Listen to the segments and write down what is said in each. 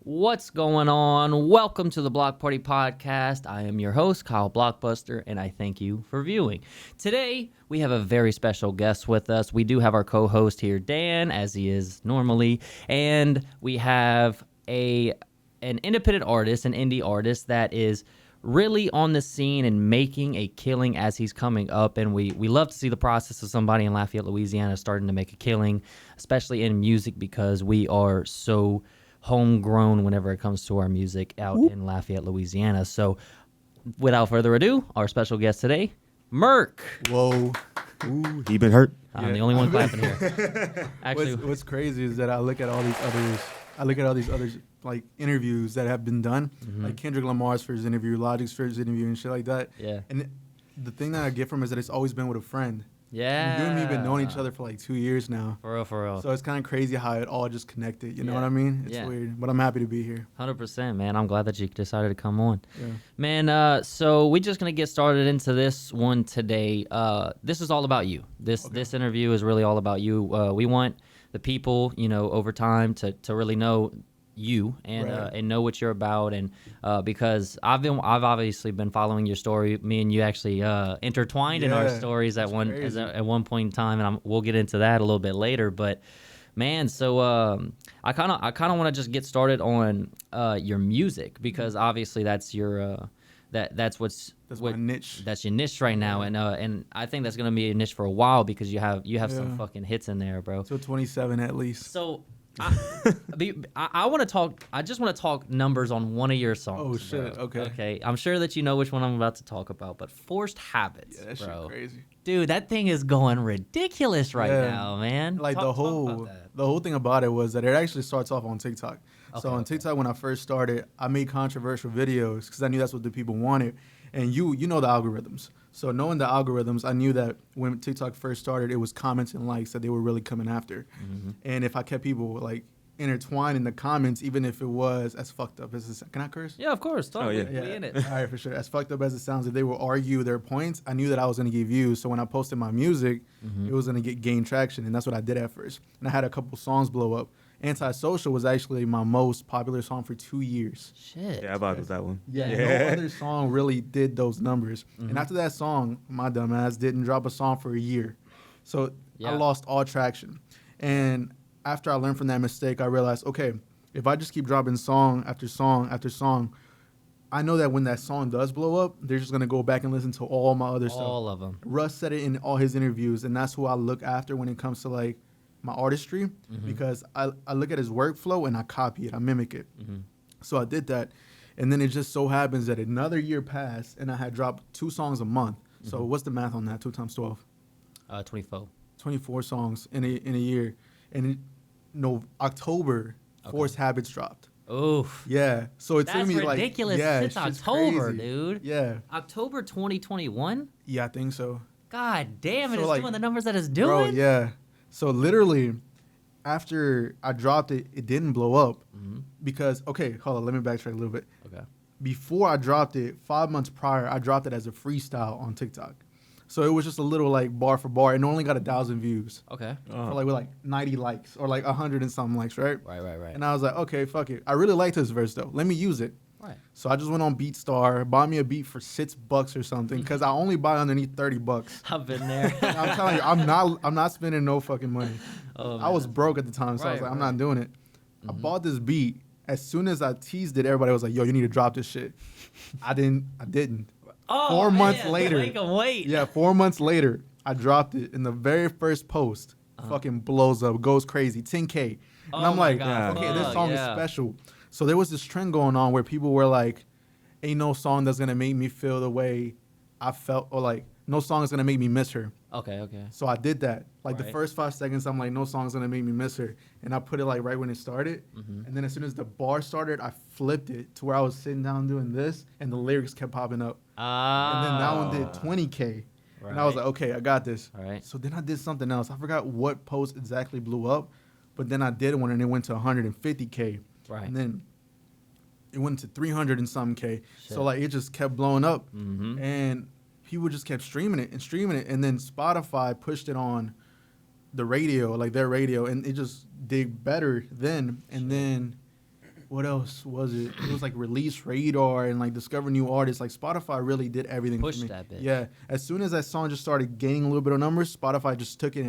What's going on? Welcome to the Block Party Podcast. I am your host, Kyle Blockbuster, and I thank you for viewing. Today, we have a very special guest with us. We do have our co-host here, Dan, as he is normally, and we have an independent artist, an indie artist that is really on the scene and making a killing as he's coming up. And we love to see the process of somebody in Lafayette, Louisiana starting to make a killing, especially in music, because we are so homegrown whenever it comes to our music out in Lafayette, Louisiana. So without further ado, our special guest today, Merk. Whoa. Ooh, he been hurt. I'm the only one clapping here. Actually, What's crazy is that I look at all these others like interviews that have been done, like Kendrick Lamar's first interview, Logic's first interview, and shit like that. Yeah. And the thing that I get from it is that it's always been with a friend. yeah. You and me have been knowing each other for like 2 years now. For real. So it's kind of crazy how it all just connected. You know Yeah. what I mean? It's Yeah. weird, but I'm happy to be here. 100%, man. I'm glad that you decided to come on. Yeah. Man, so we're just going to get started into this one today. This is all about you. This interview is really all about you. We want the people, over time to really know you and Right. and know what you're about, and because I've obviously been following your story. Me and you actually intertwined in our Yeah, stories at one point in time, and we'll get into that a little bit later. But man, so I kind of want to just get started on your music, because obviously that's your that's my niche. That's your niche right now, and I think that's gonna be a niche for a while, because you have some fucking hits in there, bro. So 27 at least. So I want to talk. I just want to talk numbers on one of your songs. Oh, shit. bro. Okay. Okay. I'm sure that you know which one I'm about to talk about, but Forced Habits, Yeah, that shit bro. crazy. Dude, that thing is going ridiculous right Yeah. now, man. Like Talk the about that. whole thing about it was that it actually starts off on TikTok. Okay, So on TikTok, when I first started, I made controversial videos because I knew that's what the people wanted. And you know the algorithms. So knowing the algorithms, I knew that when TikTok first started, it was comments and likes that they were really coming after. And if I kept people like intertwined in the comments, even if it was as fucked up as it, can I curse? Yeah, of course. Totally. yeah. We in it. All right, for sure. As fucked up as it sounds, if they will argue their points, I knew that I was going to get views. So when I posted my music, it was going to gain traction, and that's what I did at first. And I had a couple songs blow up. Antisocial was actually my most popular song for 2 years. Shit. Yeah, I vibed with that one. No other song really did those numbers. And after that song, my dumb ass didn't drop a song for a year. So Yeah. I lost all traction. And after I learned from that mistake, I realized, okay, if I just keep dropping song after song after song, I know that when that song does blow up, they're just going to go back and listen to all my other stuff. All of them. Russ said it in all his interviews, and that's who I look after when it comes to like my artistry, because I look at his workflow and I copy it, I mimic it. So I did that, and then it just so happens that another year passed, and I had dropped 2 songs a month. So what's the math on that? 2 times 12, 24. 24 songs in a year, and October, Forced Habits dropped. Oof. Yeah, so it took That's me like ridiculous. yeah, It's shit's October, crazy. dude. Yeah, October 2021? yeah, I think so. God damn, it So, is like, doing the numbers that it's doing? Bro, yeah. So literally, after I dropped it, it didn't blow up because, okay, hold on, let me backtrack a little bit. Okay. Before I dropped it, 5 months prior, I dropped it as a freestyle on TikTok. So it was just a little like bar for bar, and it only got 1,000 views Okay. for like with like 90 likes or like 100 and something likes, right? Right. And I was like, okay, fuck it. I really liked this verse though. Let me use it. Right. So I just went on BeatStar, bought me a beat for $6 or something, because I only buy underneath $30. I've been there. I'm telling you, I'm not spending no fucking money. Oh, I was broke at the time, so I was like, I'm not doing it. I bought this beat. As soon as I teased it, everybody was like, yo, you need to drop this shit. I didn't. Oh, 4 months man, later. Make 'em wait. Yeah, 4 months later, I dropped it. In the very first post, fucking blows up, goes crazy, 10K. And Oh I'm my like, God, okay, this fuck, song yeah. is special. So there was this trend going on where people were like, ain't no song that's going to make me feel the way I felt, or like, no song is going to make me miss her. Okay. So I did that. Like the Right. first 5 seconds, I'm like, no song's gonna make me miss her. And I put it like right when it started. And then as soon as the bar started, I flipped it to where I was sitting down doing this, and the lyrics kept popping up. And then that one did 20K. And I was Right. like, okay, I got this. All right. So then I did something else. I forgot what post exactly blew up, but then I did one and it went to 150K. Right. And then it went to 300 and some K. Shit. So like it just kept blowing up. Mm-hmm. And people just kept streaming it. And then Spotify pushed it on the radio, like their radio, and it just did better then. And then what else was it? It was like Release Radar and like Discover New Artists. Like Spotify really did everything Pushed for me. that bitch. Yeah. As soon as that song just started gaining a little bit of numbers, Spotify just took it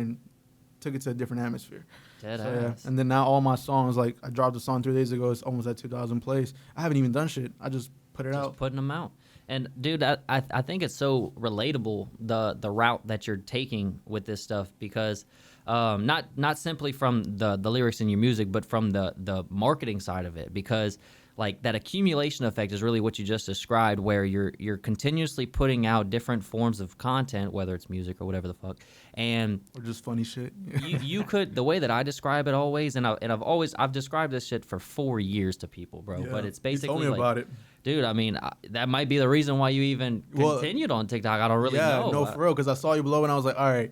to a different atmosphere. Dead So, ass. yeah. And then now all my songs, like I dropped a song 3 days ago, it's almost at 2,000 plays. I haven't even done shit. I just put it Just out. putting them out. And dude, I think it's so relatable the route that you're taking with this stuff because not simply from the lyrics in your music, but from the marketing side of it, because like that accumulation effect is really what you just described, where you're continuously putting out different forms of content, whether it's music or whatever the fuck, and Or just funny shit. you could, the way that I describe it always, and I've described this shit for 4 years to people, bro. Yeah. But it's You basically told me like, about it. dude, I mean, that might be the reason why you even Well, continued on TikTok. I don't really know. No, for real, because I saw you below and I was like, all right,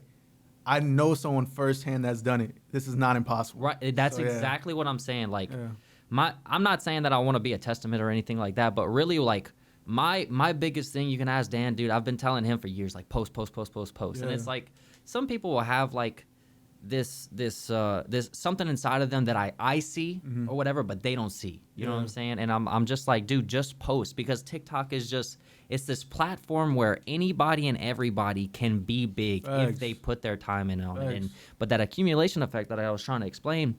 I know someone firsthand that's done it. This is not impossible. Right, that's So, yeah. exactly what I'm saying. Like, Yeah. I'm not saying that I want to be a testament or anything like that, but really, like, my biggest thing, you can ask Dan, dude. I've been telling him for years, like, post, and Yeah. it's like some people will have like this something inside of them that I see or whatever, but they don't see. You know what I'm Yeah. saying? And I'm just like, dude, just post, because TikTok is just, it's this platform where anybody and everybody can be big if Facts. they put their time in on it. And Facts. but that accumulation effect that I was trying to explain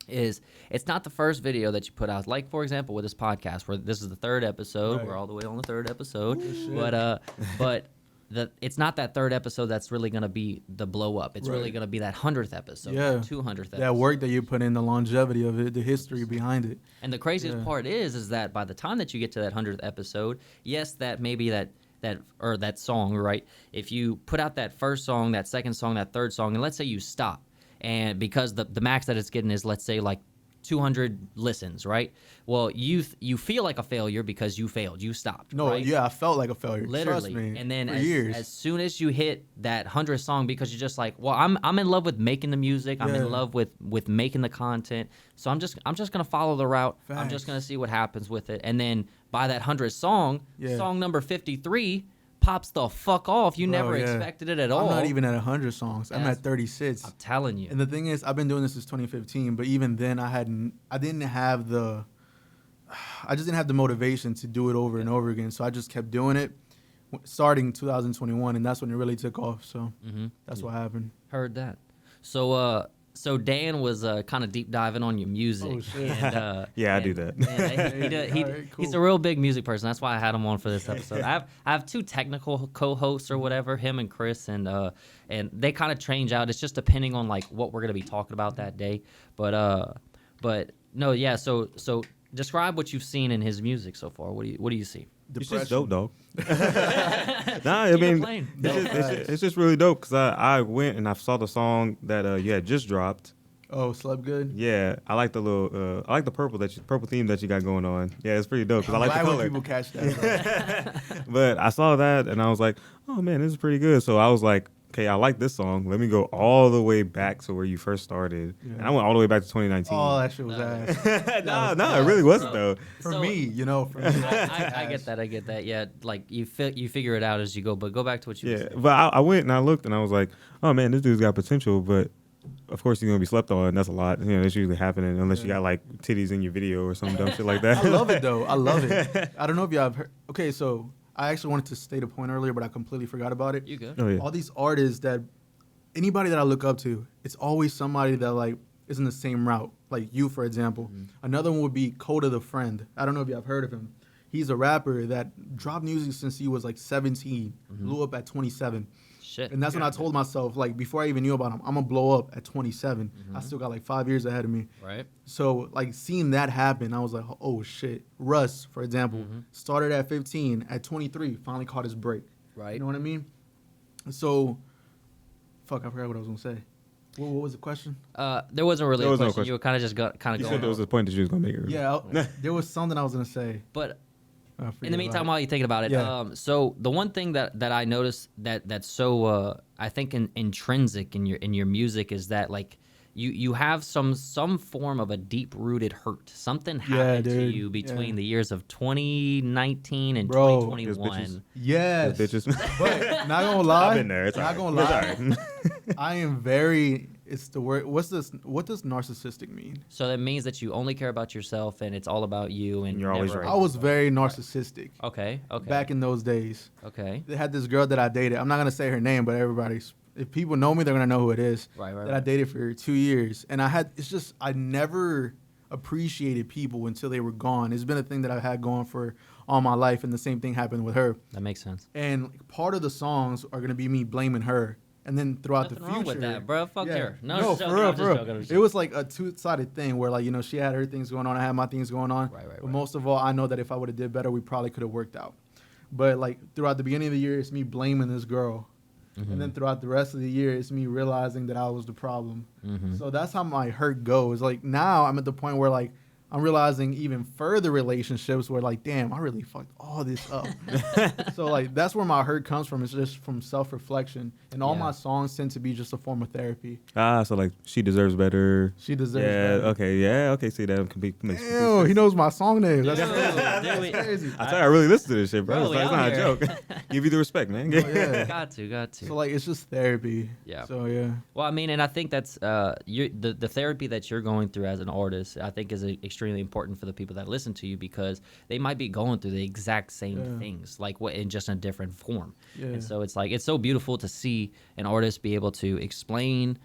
is, it's not the first video that you put out. Like, for example, with this podcast, where this is the 3rd episode, Right. we're all the way on the 3rd episode, shit. but it's not that 3rd episode that's really gonna be the blow up. It's really Right. gonna be that 100th episode, Yeah. 200th episode. That work that you put in, the longevity of it, the history behind it. And the craziest Yeah. part is that by the time that you get to that 100th episode, yes, that maybe that song, right? If you put out that first song, that second song, that third song, and let's say you stop, and because the max that it's getting is, let's say, like 200 listens, right? Well, you feel like a failure because you failed, you stopped. No, right? yeah, I felt like a failure. Literally. Trust me. And then for years. as soon as you hit that 100th song, because you're just like, well, I'm in love with making the music, I'm Yeah. in love with making the content, so I'm just gonna follow the route. I'm just Facts. gonna see what happens with it. And then by that 100th song, Yeah. song number 53 pops the fuck off. You Bro, never yeah. expected it at all. I'm not even at 100 songs. I'm That's- at 36. I'm telling you. And the thing is, I've been doing this since 2015, but even then, I didn't have the motivation to do it over and over again. So I just kept doing it, starting 2021, and that's when it really took off. So that's what happened. Heard that. So Dan was kind of deep diving on your music. Oh, shit. And, Yeah, I do that. Alright, He's cool. a real big music person. That's why I had him on for this episode. I have 2 technical co-hosts or whatever, him and Chris, and they kind of change out. It's just depending on like what we're gonna be talking about that day. But no, yeah. So describe what you've seen in his music so far. What do you see? It's just Depression. dope, dog. Nah, I Keep it mean, plain. it's just really dope because I went and I saw the song that you had just dropped. Oh, slept good. Yeah, I like the little, I like the purple theme that you got going on. Yeah, it's pretty dope because I like the Why would color. people catch that? Bro? But I saw that and I was like, oh man, this is pretty good. So I was like, okay, I like this song. Let me go all the way back to where you first started. Yeah. And I went all the way back to 2019. Oh, that shit was ass. no, it really wasn't though. For So- me, for me. I get that. I get that. Yeah, like you figure it out as you go. But go back to what you. were Yeah, saying. but I went and I looked and I was like, oh man, this dude's got potential, but of course he's gonna be slept on. That's a lot. You know, that's usually happening unless you got like titties in your video or some dumb shit like that. I love it though. I love it. I don't know if y'all have heard. Okay, so I actually wanted to state a point earlier, but I completely forgot about it. You good? Oh yeah. All these artists that anybody that I look up to, it's always somebody that like is in the same route. Like you, for example. Another one would be Coda the Friend. I don't know if y'all have heard of him. He's a rapper that dropped music since he was like 17, blew up at 27. Shit. And that's when I told myself, like, before I even knew about him, I'm gonna blow up at 27. I still got like 5 years ahead of me. Right. So, like, seeing that happen, I was like, oh shit. Russ, for example, started at 15, at 23, finally caught his break. Right. You know what I mean? So, fuck, I forgot what I was gonna say. What was the question? There wasn't really There a was no question. You were kind of just kind of You going. said there was a point that you was gonna make. Earlier. Yeah, there was something I was gonna say. But I in forget the meantime, about while you're thinking about it, Yeah. so the one thing that I noticed that's so I think intrinsic in your music is that like you have some form of a deep rooted hurt. Something happened to dude. you between Yeah. the years of 2019 and Bro. 2021. Yes, Yes. Bitches. But not gonna lie. I've been there. It's not all gonna right. lie. I am very it's the word. What does narcissistic mean? So that means that you only care about yourself and it's all about you and You're always never right. I was very narcissistic Okay. back in those days. Okay. They had this girl that I dated. I'm not gonna say her name, but if people know me, they're gonna know who it is. Right. That I dated for 2 years, and I never appreciated people until they were gone. It's been a thing that I've had going for all my life, and the same thing happened with her. That makes sense. And part of the songs are gonna be me blaming her, and then throughout Nothing the future, wrong with that, bro. Fuck yeah. her. No, No, I'm just for joking, real, I'm just for real. joking, I'm just It was like a two-sided thing where, like, she had her things going on, I had my things going on. Right. But most of all, I know that if I would have did better, we probably could have worked out. But like throughout the beginning of the year, it's me blaming this girl. Mm-hmm. And then throughout the rest of the year, it's me realizing that I was the problem. Mm-hmm. So that's how my hurt goes. Like now I'm at the point where like I'm realizing even further relationships where like, damn, I really fucked all this up. So like that's where my hurt comes from. It's just from self-reflection. And all Yeah. my songs tend to be just a form of therapy. So like she deserves better. She deserves Yeah. better. Okay. See that can be. Makes complete Ew, sense. he knows my song name. That's Dude, we- crazy. I tell you, I really listen to this shit, bro. Bro, It's we not out a here. joke. Give you the respect, man. Yeah. got to. So like it's just therapy. Yeah. So yeah. Well, I mean, and I think that's the therapy that you're going through as an artist. I think is extremely important for the people that listen to you because they might be going through the exact same Yeah. things, like what in just a different form. Yeah. And so it's like it's so beautiful to see an artist be able to explain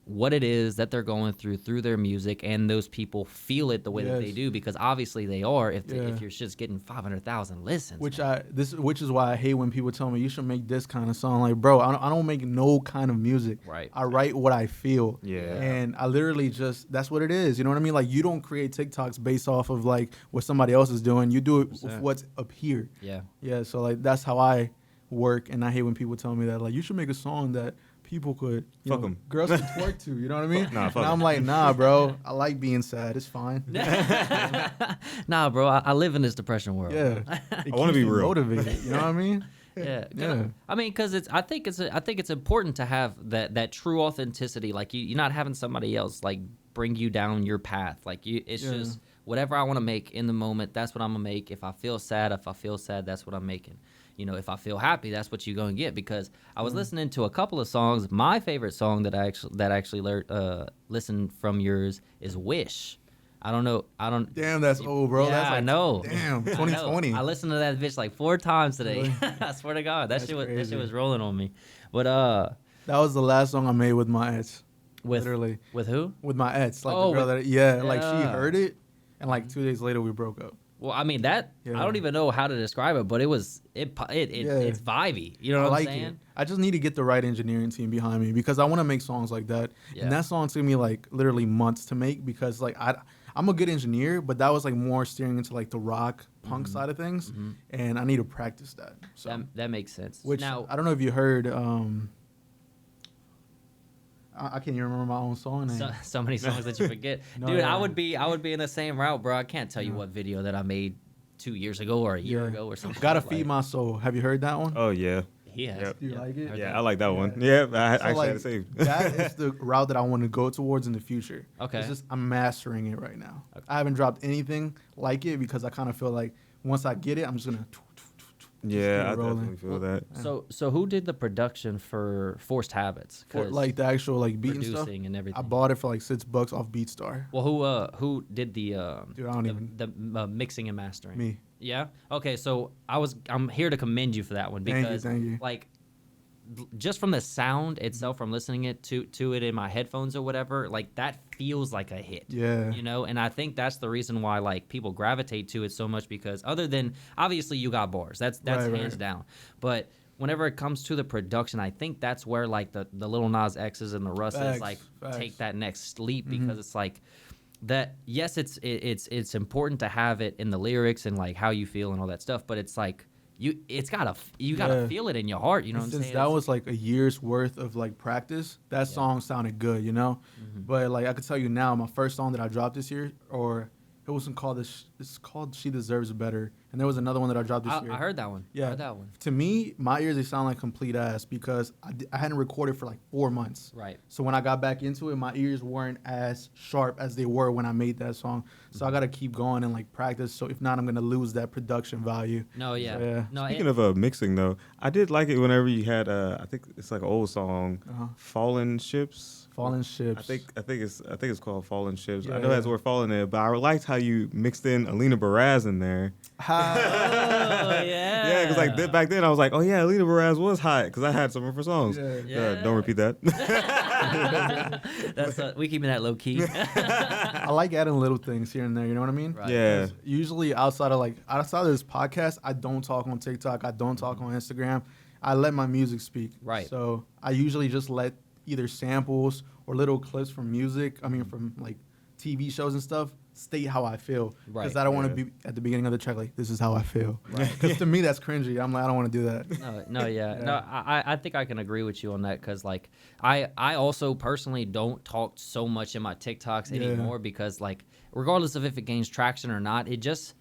what it is that they're going through their music, and those people feel it the way that they Yes. do because obviously they are. If Yeah. if you're just getting 500,000 listens, Which man. which is why I hate when people tell me you should make this kind of song. Like, bro, I don't make no kind of music. Right. I write what I feel. Yeah. And I literally just that's what it is. You know what I mean? Like you don't create TikToks based off of like what somebody else is doing. You do it with 100%. what's up here. Yeah. Yeah. So like that's how I work, and I hate when people tell me that like you should make a song that people could Fuck 'em. girls could twerk to. You know what I mean? Nah, fuck and 'em. I'm like, nah, bro. I like being sad. It's fine. Nah, bro, I live in this depression world. Yeah. It wanna keeps be me real. motivated. You know what I mean? Yeah, Yeah. I mean, because I think it's important to have that true authenticity. Like you're not having somebody else like bring you down your path. Like it's Yeah. just whatever I want to make in the moment. That's what I'm gonna make. If I feel sad, that's what I'm making. You know, if I feel happy, that's what you're gonna get. Because I was listening to a couple of songs. My favorite song that I actually listened from yours is "Wish." I don't know. Damn, that's old, bro. Yeah, That's like, I know. Damn, I know. 2020. I listened to that bitch like 4 times today. Really? I swear to God, that That's shit crazy. was rolling on me. But That was the last song I made with my ex. with Literally. with who? With my ex. Like Oh, the girl with- that like she yeah. heard it and like 2 days later we broke up. Well, I mean that Yeah. I don't even know how to describe it, but it's vibey. You know I what like I'm saying? it. I just need to get the right engineering team behind me because I want to make songs like that. Yeah. And that song took me like literally months to make because like I'm a good engineer, but that was like more steering into like the rock punk side of things, and I need to practice that. So That makes sense. which now, I don't know if you heard. I can't even remember my own song name. so many songs that you forget, No, dude. yeah. I would be in the same route, bro. I can't tell you what video that I made 2 years ago or a year Yeah. ago or something. Gotta like, feed my soul. Have you heard that one? Oh yeah. He has. Yep. Do you like it? Heard Yeah, that. I like that one. Yeah, I So, actually like, had to say. that is the route that I want to go towards in the future. Okay. It's just I'm mastering it right now. Okay. I haven't dropped anything like it because I kind of feel like once I get it, I'm just gonna. Yeah, keep I it rolling. definitely feel that. So who did the production for Forced Habits? For 'Cause like the actual like beat and producing stuff. and everything. I bought it for like $6 off BeatStar. Well, who did the Dude, I don't even. the mixing and mastering? Me. Yeah. Okay. So I'm here to commend you for that one Thank you, because thank you. like just from the sound itself, from listening to it in my headphones or whatever, like that feels like a hit. Yeah. You know, and I think that's the reason why like people gravitate to it so much because other than obviously you got bars, that's Right, hands right. down, but. Whenever it comes to the production, I think that's where like the Lil Nas X's and the Russes Facts, like facts. take that next leap Mhm. because it's like that. Yes, it's important to have it in the lyrics and like how you feel and all that stuff, but it's like you gotta Yeah. feel it in your heart. You know And what I'm since saying? that was like a year's worth of like practice, that song sounded good, you know. But like I could tell you now, my first song that I dropped this year, or it wasn't called this. It's called "She Deserves Better," and there was another one that I dropped this year. I heard that one. Yeah. I heard that one. To me, my ears they sound like complete ass because I hadn't recorded for like 4 months. Right. So when I got back into it, my ears weren't as sharp as they were when I made that song. So I gotta keep going and like practice. So if not, I'm gonna lose that production value. No, yeah. So, yeah. No, Speaking of mixing though, I did like it whenever you had I think it's like an old song, Uh-huh. "Fallen Ships." Fallen Ships. I think it's called Fallen Ships. Yeah, I know that's where Fallen there, but I liked how you mixed in Alina Baraz in there. Oh yeah. Yeah, because like back then I was like, oh yeah, Alina Baraz was hot because I had some of her songs. Yeah. Don't repeat that. That's we keeping that low key. I like adding little things here and there. You know what I mean? Right. Yeah. 'Cause usually outside of this podcast, I don't talk on TikTok. I don't talk on Instagram. I let my music speak. Right. So I usually just let either samples or little clips from music. I mean, from like TV shows and stuff. State how I feel. Right. Because I don't want Yeah. to be at the beginning of the track like, this is how I feel. Right. Because to me that's cringy. I'm like, I don't want to do that. No, yeah. No, I think I can agree with you on that because, like, I also personally don't talk so much in my TikToks Yeah. anymore because, like, regardless of if it gains traction or not, it just,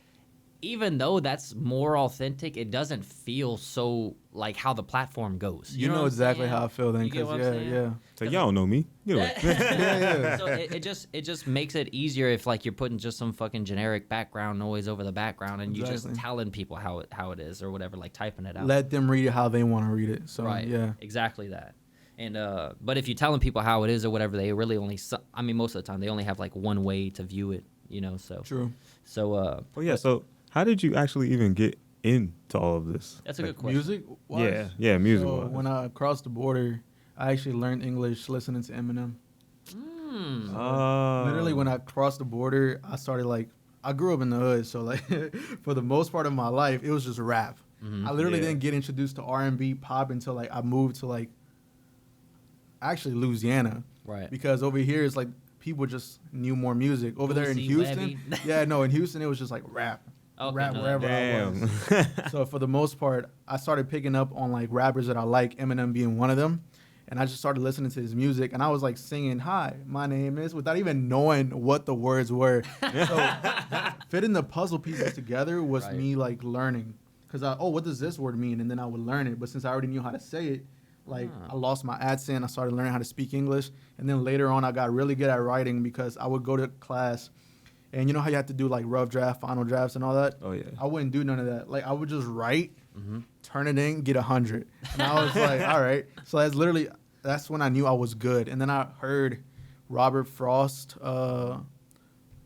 even though that's more authentic, it doesn't feel so like how the platform goes. You know what I'm exactly saying? how I feel then. You get Because what I'm saying? yeah. So y'all know me. You know what? Yeah. So it just makes it easier if like you're putting just some fucking generic background noise over the background and you just Exactly. telling people how it is or whatever, like typing it out. Let them read it how they want to read it. So Right. yeah. Exactly that. And but if you're telling people how it is or whatever, they really only I mean most of the time they only have like one way to view it, you know. So True. so Well, yeah. So how did you actually even get into all of this? that's a good Like, question. Music? Yeah, music. So when I crossed the border, I actually learned English listening to Eminem. Literally, when I crossed the border, I started like, I grew up in the hood, so like, for the most part of my life, it was just rap. I literally Yeah. didn't get introduced to R&B pop until like I moved to like, actually Louisiana, Right. because over here it's like people just knew more music. Over there in Boosie, Houston, Levy. yeah, no, in Houston it was just like rap. Okay, Rap no, wherever I Damn. was. So for the most part, I started picking up on like rappers that I like, Eminem being one of them. And I just started listening to his music, and I was like singing, "Hi, my name is," without even knowing what the words were. So fitting the puzzle pieces together was Right. me like learning, because what does this word mean? And then I would learn it. But since I already knew how to say it, like I lost my accent. I started learning how to speak English, and then later on, I got really good at writing because I would go to class. And you know how you have to do like rough draft, final drafts, and all that? Oh, yeah. I wouldn't do none of that. Like I would just write, turn it in, get 100. And I was like, all right. So that's when I knew I was good. And then I heard Robert Frost, Road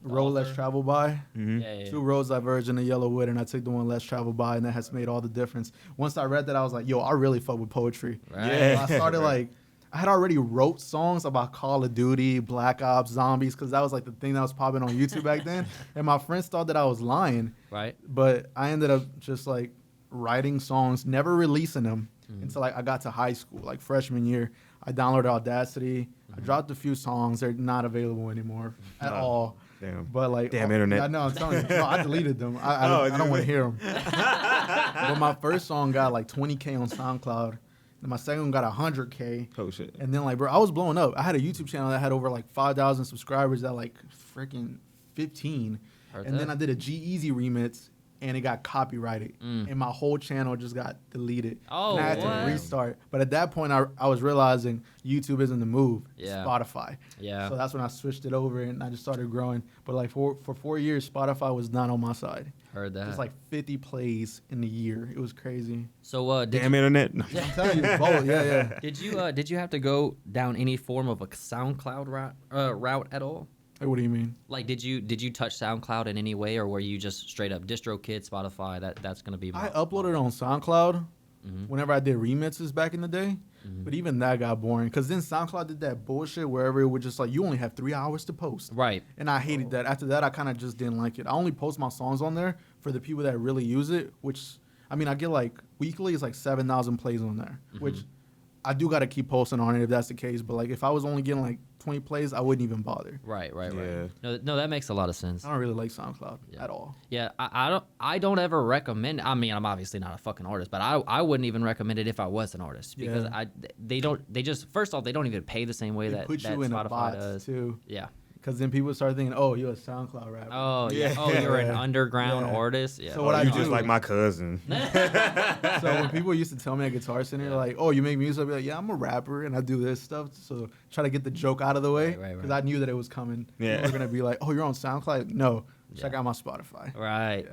Less author? Traveled By. Yeah. Two roads diverge in the yellow wood, and I took the one less traveled by, and that has made all the difference. Once I read that, I was like, yo, I really fuck with poetry. Right. Yeah. So I started like, I had already wrote songs about Call of Duty, Black Ops, zombies, because that was like the thing that was popping on YouTube back then. And my friends thought that I was lying, Right. but I ended up just like writing songs, never releasing them until like I got to high school, like freshman year. I downloaded Audacity. I dropped a few songs. They're not available anymore at all. Damn. But like, Damn internet. Yeah, no, I'm telling you, no, I deleted them. I don't want to hear them. But my first song got like 20K on SoundCloud, and my second one got 100K. Oh shit. And then like, bro, I was blowing up. I had a YouTube channel that had over like 5,000 subscribers at like freaking 15. Heard And then that. I did a G-Eazy remix, and it got copyrighted, and my whole channel just got deleted. Oh, and I had what? to restart. But at that point, I was realizing YouTube isn't the move. Yeah. Spotify. Yeah. So that's when I switched it over, and I just started growing. But like for 4 years, Spotify was not on my side. Heard that. It's like 50 plays in a year. It was crazy. So did Damn internet. I'm telling you, both. Yeah. did you have to go down any form of a SoundCloud route at all? Hey, what do you mean? Like, did you touch SoundCloud in any way, or were you just straight up DistroKid, Spotify? That's gonna be. I uploaded on SoundCloud Mm-hmm. whenever I did remixes back in the day, but even that got boring because then SoundCloud did that bullshit wherever it would just like you only have 3 hours to post, Right. and I hated that. After that, I kind of just didn't like it. I only post my songs on there for the people that really use it, which I mean I get like weekly it's like 7,000 plays on there, which I do got to keep posting on it if that's the case. But like if I was only getting like 20 plays, I wouldn't even bother. Right. Yeah. No, that makes a lot of sense. I don't really like SoundCloud at all. Yeah, I don't ever recommend. I mean, I'm obviously not a fucking artist, but I wouldn't even recommend it if I was an artist because Yeah. they just first off they don't even pay the same way They that put that you in a Spotify box does. too, Yeah. because then people start thinking, oh, you're a SoundCloud rapper. Oh yeah. Yeah. Oh, you're an Yeah. underground Yeah. artist. Yeah. So what Oh, I you do- just like my cousin. So when people used to tell me at Guitar Center, like, "Oh, you make music," I'd be like, "Yeah, I'm a rapper and I do this stuff." So try to get the joke out of the way Right. because I knew that it was coming. Yeah. People were gonna be like, "Oh, you're on SoundCloud?" No, check out my Spotify. Right.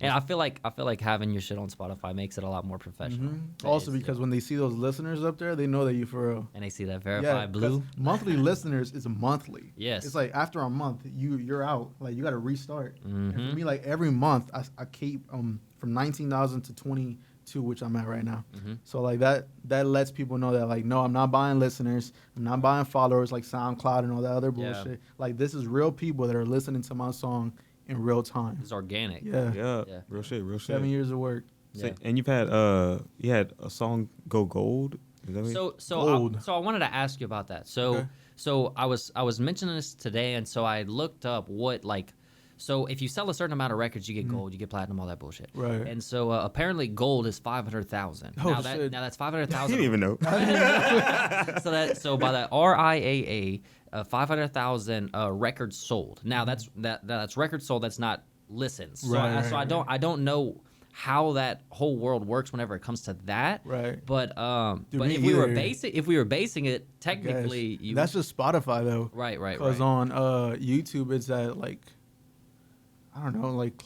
And I feel like having your shit on Spotify makes it a lot more professional. Also, because when they see those listeners up there, they know that you for real. And they see that verified blue. Monthly listeners is monthly. Yes. It's like after a month, you're out. Like you got to restart. And Mm-hmm. for me, like every month, I keep from 19,000 to 22, which I'm at right now. Mm-hmm. So like that lets people know that like no, I'm not buying listeners. I'm not buying followers like SoundCloud and all that other bullshit. Yeah. Like this is real people that are listening to my song in real time. It's organic. Yeah. Yeah. Yeah. Real shit. 7 years of work. So, Yeah. and you had a song go gold. Is that what Gold. So I wanted to ask you about that. So Okay. so I was mentioning this today, and so I looked up what like. So if you sell a certain amount of records, you get gold, you get platinum, all that bullshit. Right. And so apparently gold is 500,000. Oh, now shit. that's I 500,000. didn't even know. So by the RIAA, 500,000 records sold. Now that's records sold. That's not listens. So, Right, so I don't know how that whole world works whenever it comes to that. Right. But Dude, but me if we were either. basing it technically, you That's just Spotify though. right. Because on YouTube it's at like, I don't know, like,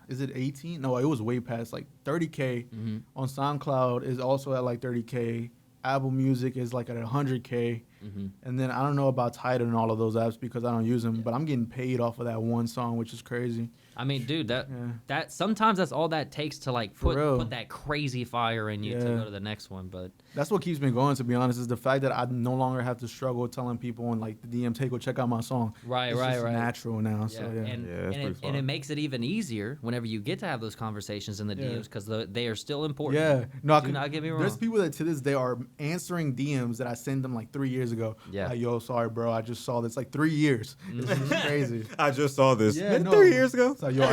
is it 18? No, it was way past like 30K. Mm-hmm. On SoundCloud is also at like 30K. Apple Music is like at 100K. Mm-hmm. And then I don't know about Tidal and all of those apps because I don't use them, but I'm getting paid off of that one song, which is crazy. I mean, dude, Yeah. that sometimes that's all that takes to like For real. put that crazy fire in you to Yeah. go to the next one. But That's what keeps me going, to be honest, is the fact that I no longer have to struggle telling people in like the DM, go check out my song. Right, It's right, just right. natural now. So yeah. And, Yeah, that's and, pretty and it fun. makes it even easier whenever you get to have those conversations in the Yeah. DMs because they are still important. Yeah, no, I Do could, not get me There's wrong. people that to this day are answering DMs that I sent them like 3 years ago. Yeah. Like, yo, sorry, bro, I just saw this like 3 years. It's just crazy. I just saw this. Yeah, Man, no. 3 years ago. So yo,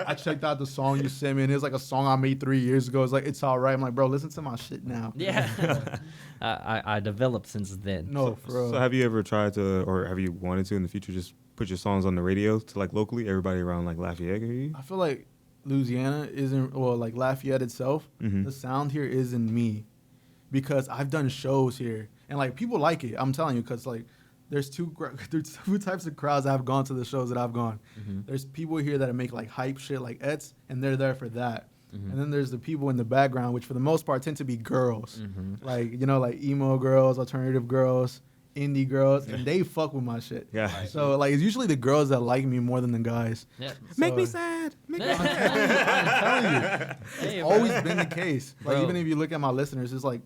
I checked out the song you sent me, and it's like a song I made 3 years ago. It's like it's all right. I'm like, bro, listen to my shit now. Yeah. I developed since then. No, for real. So have you ever tried to, or have you wanted to in the future, just put your songs on the radio to like locally, everybody around like Lafayette can hear you? I feel like Louisiana isn't, well, like Lafayette itself. Mhm. The sound here isn't me, because I've done shows here and like people like it. I'm telling you, because like there's two types of crowds that have gone to the shows that I've gone. Mhm. There's people here that make like hype shit like Ets, and they're there for that. Mhm. And then there's the people in the background, which for the most part tend to be girls, Mhm. like like emo girls, alternative girls, indie girls, and they fuck with my shit. Yeah. So like it's usually the girls that like me more than the guys. Yeah. Make So- me sad. Make me I'm telling you, Hey, it's bro. always been the case. Like Bro. even if you look at my listeners, it's like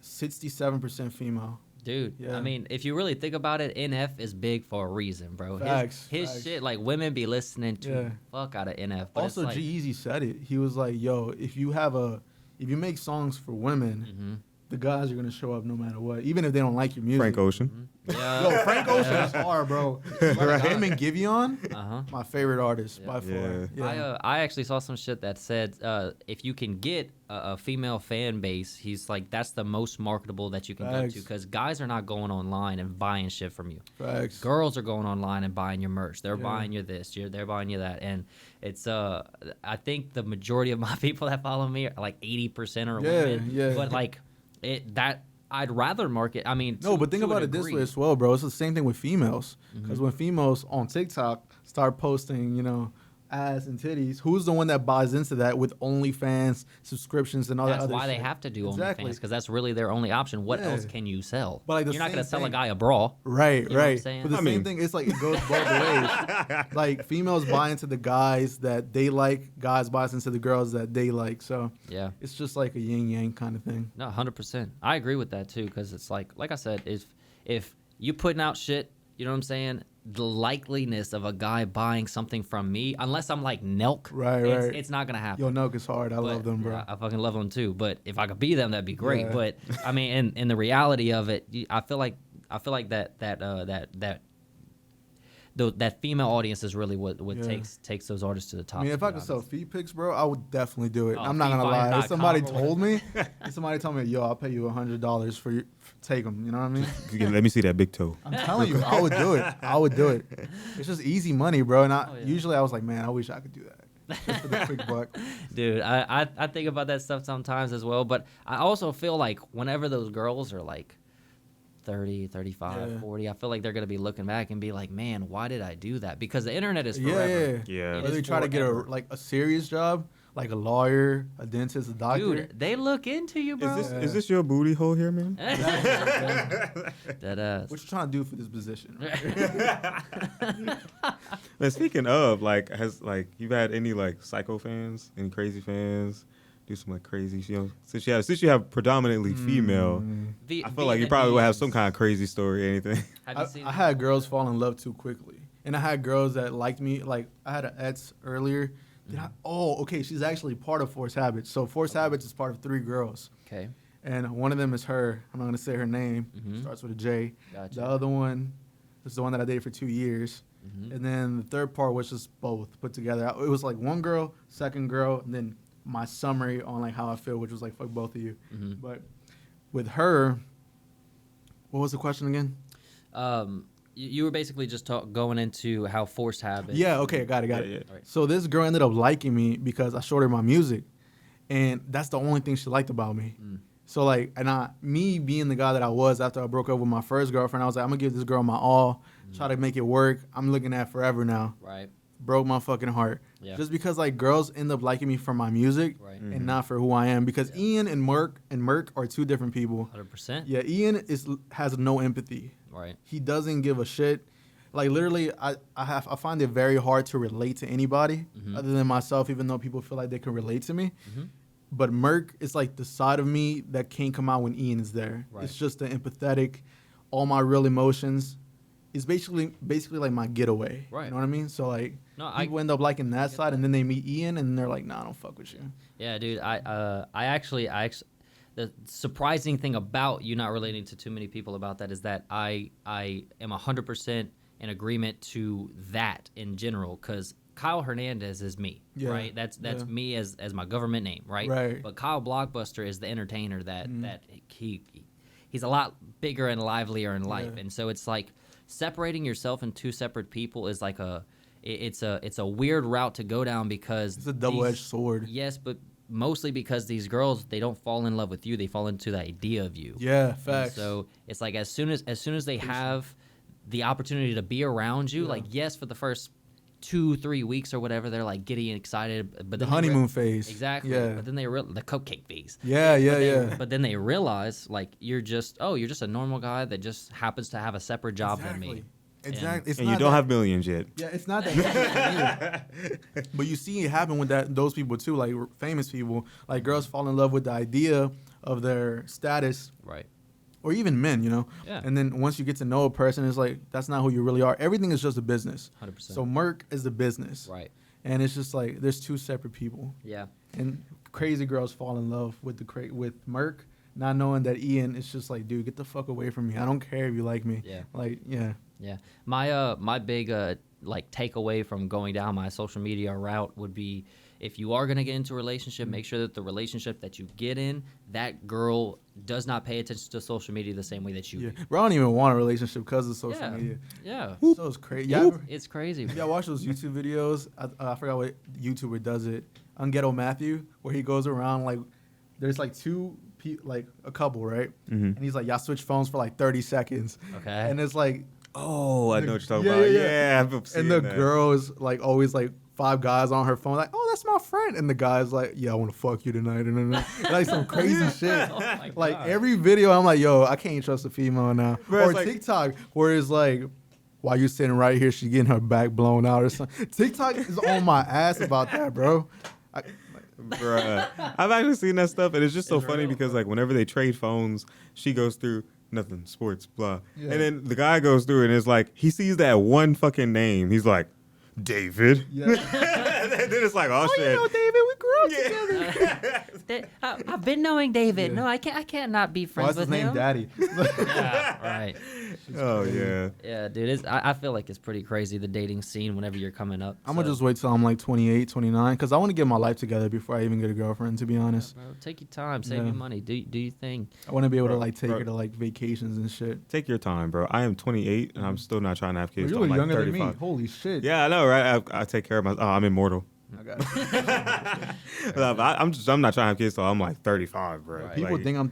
67% female. Dude, Yeah. I mean, if you really think about it, NF is big for a reason, bro. Facts, His facts. shit, like women be listening to Yeah. fuck out of NF. But Also, it's like, G-Eazy said it. He was like, "Yo, if you make songs for women, Mhm. the guys are gonna show up no matter what, even if they don't like your music." Frank Ocean. Yeah. Yo, Frank Ocean is hard, bro. Right. Him and Giveon, Uh-huh. my favorite artist Yeah. by far. Yeah. I actually saw some shit that said if you can get a female fan base, he's like that's the most marketable that you can go Facts. to because guys are not going online and buying shit from you. Facts. Girls are going online and buying your merch. They're Yeah. buying you this. They're buying you that. And it's I think the majority of my people that follow me are like 80% are Yeah, women. yeah. But like I'd rather market. I mean, No, but think to about a it this degree. way as well, bro. It's the same thing with females. Mm-hmm. Because when females on TikTok start posting, ass and titties, who's the one that buys into that with OnlyFans subscriptions and all that That's other why shit? they have to do Exactly. OnlyFans because that's really their only option. What Yeah. else can you sell? But, like, the You're not gonna same sell a thing. guy a bra. Right, You know what I'm right. saying? But the I same mean- thing, it's like it goes both ways. Like females buy into the guys that they like, guys buy into the girls that they like. So Yeah. it's just like a yin yang kind of thing. No, 100%. I agree with that too, because it's like I said, if you putting out shit, you know what I'm saying, the likeliness of a guy buying something from me, unless I'm like Nelk, Right, it's, right. it's not gonna happen. Yo, Nelk is hard. I But, love them, bro. yeah, I fucking love them too. But if I could be them, that'd be great. Yeah. But I mean, in the reality of it, I feel like that female audience is really what Yeah. takes those artists to the top. I mean, to if be I could sell honest. feet pics, bro, I would definitely do it. Oh, I'm not gonna lie. If feetbuying.com somebody or told me, if somebody told me, yo, I'll pay you $100 for you, take them. You know what I mean? Let me see that big toe. I'm telling you, I would do it. I would do it. It's just easy money, bro. And Oh, yeah. usually I was like, man, I wish I could do that. Just for the quick buck. Dude, I think about that stuff sometimes as well, but I also feel like whenever those girls are like 30, 35, Yeah. 40, I feel like they're going to be looking back and be like, man, why did I do that? Because the internet is Yeah, forever. Yeah. It Or is they try to get forever. a serious job, like a lawyer, a dentist, a doctor. Dude, they look into you, bro. Is this your booty hole here, man? That ass. What you trying to do for this position? Man, speaking of, like, you've had any like psycho fans, any crazy fans, do some like crazy, since you have predominantly female, I feel like you probably would have some kind of crazy story or anything. Have you seen I had girls fall in love too quickly, and I had girls that liked me. Like I had an ex earlier. Okay, she's actually part of Force Habits. So Force Habits is part of 3 girls, Okay. and one of them is her. I'm not gonna say her name. Starts with a J. Gotcha. The other one is the one that I dated for 2 years. And then the third part was just both put together. It was like one girl, second girl, and then my summary on like how I feel, which was like fuck both of you. But with her, what was the question again? You were basically just going into how forced habits. Yeah, okay, got it. Yeah. Right. So this girl ended up liking me because I showed her my music, and that's the only thing she liked about me. So like, me being the guy that I was after I broke up with my first girlfriend, I was like, I'm gonna give this girl my all, try to make it work. I'm looking at forever now. Right. Broke my fucking heart. Yeah. Just because like girls end up liking me for my music Right. and not for who I am. Because Ian and Merk are 2 different people. 100%. Yeah, Ian has no empathy. Right. He doesn't give a shit. Like literally, I find it very hard to relate to anybody other than myself, even though people feel like they can relate to me. But Merk is like the side of me that can't come out when Ian is there. Right. It's just the empathetic, all my real emotions. It's basically like my getaway. Right. You know what I mean? So like No, people end up liking that side, and then they meet Ian, and they're like, "Nah, I don't fuck with you." Yeah, dude. I actually, the surprising thing about you not relating to too many people about that is that I am 100% in agreement to that in general, because Kyle Hernandez is me, Yeah, right? That's yeah. me as my government name, right? Right. But Kyle Blockbuster is the entertainer that he's a lot bigger and livelier in life, Yeah. and so it's like separating yourself in 2 separate people is like it's a weird route to go down, because It's a double-edged these- sword. Yes, but mostly because these girls, they don't fall in love with you, they fall into the idea of you. Yeah, And facts. so it's like as soon as they have the opportunity to be around you, Yeah. like yes, for the first 2-3 weeks or whatever, they're like getting excited, but The then honeymoon phase. exactly. Yeah. But then the cupcake phase. Yeah, yeah. But then they realize like you're just a normal guy that just happens to have a separate job than me. Exactly. It's And not you don't that- have millions yet. Yeah, it's not that interesting either. But you see it happen with those people too, like famous people. Like girls fall in love with the idea of their status, Right. or even men, you know. Yeah. And then once you get to know a person, it's like that's not who you really are. Everything is just a business. 100%. So Merk is the business, Right. and it's just like there's 2 separate people. Yeah. And crazy girls fall in love with with Merk, not knowing that Ian is just like, dude, get the fuck away from me. I don't care if you like me. Yeah. Like, yeah. Yeah, my big like takeaway from going down my social media route would be, if you are gonna get into a relationship, make sure that the relationship that you get in, that girl does not pay attention to social media the same way that you Yeah. do. Bro, I don't even want a relationship because of social Yeah. media. Yeah, So it's crazy. Yeah, it's crazy. yeah, watch those YouTube videos. I forgot what YouTuber does it. Unghetto Matthew, where he goes around like, there's like like a couple, right? And he's like, y'all switch phones for like 30 seconds. Okay. And it's like, Oh, I know what you're talking Yeah, about. yeah, yeah. Yeah, I've seen and the that. girl is like always like 5 guys on her phone, like, oh, that's my friend. And the guy's like, yeah, I want to fuck you tonight. And like some crazy shit. Oh my Like God. every video, I'm like, yo, I can't trust a female now. Bro, Or it's like- TikTok, where it's like, while you sitting right here, she getting her back blown out or something. TikTok is on my ass about that, bro. Bruh. I've actually seen that stuff, and it's just so It's funny real, because like whenever they trade phones, she goes through nothing, sports, blah, Yeah. and then the guy goes through and it's like he sees that one fucking name, he's like, David. Yeah. And then it's like, oh, Oh, shit. you know, David, we grew up Yeah. together. I've been knowing David. Yeah. No, I can't not be friends What's his with name? him. Daddy. Yeah, right. Oh yeah. Yeah, dude. I feel like it's pretty crazy, the dating scene whenever you're coming up. I'm going to So, just wait till I'm like 28, 29, because I want to get my life together before I even get a girlfriend, to be honest. bro, take your time, save Yeah. your money, do your thing. I want to be able to Bro, like take bro. her to like vacations and shit. Take your time, bro. I am 28 and I'm still not trying to have kids. You're till I'm like younger 35. than me. Holy shit. Yeah, I know, right? I take care of my. Oh, I'm immortal. I got it. I'm not trying to have kids, so I'm like 35, bro. Right. People Like, think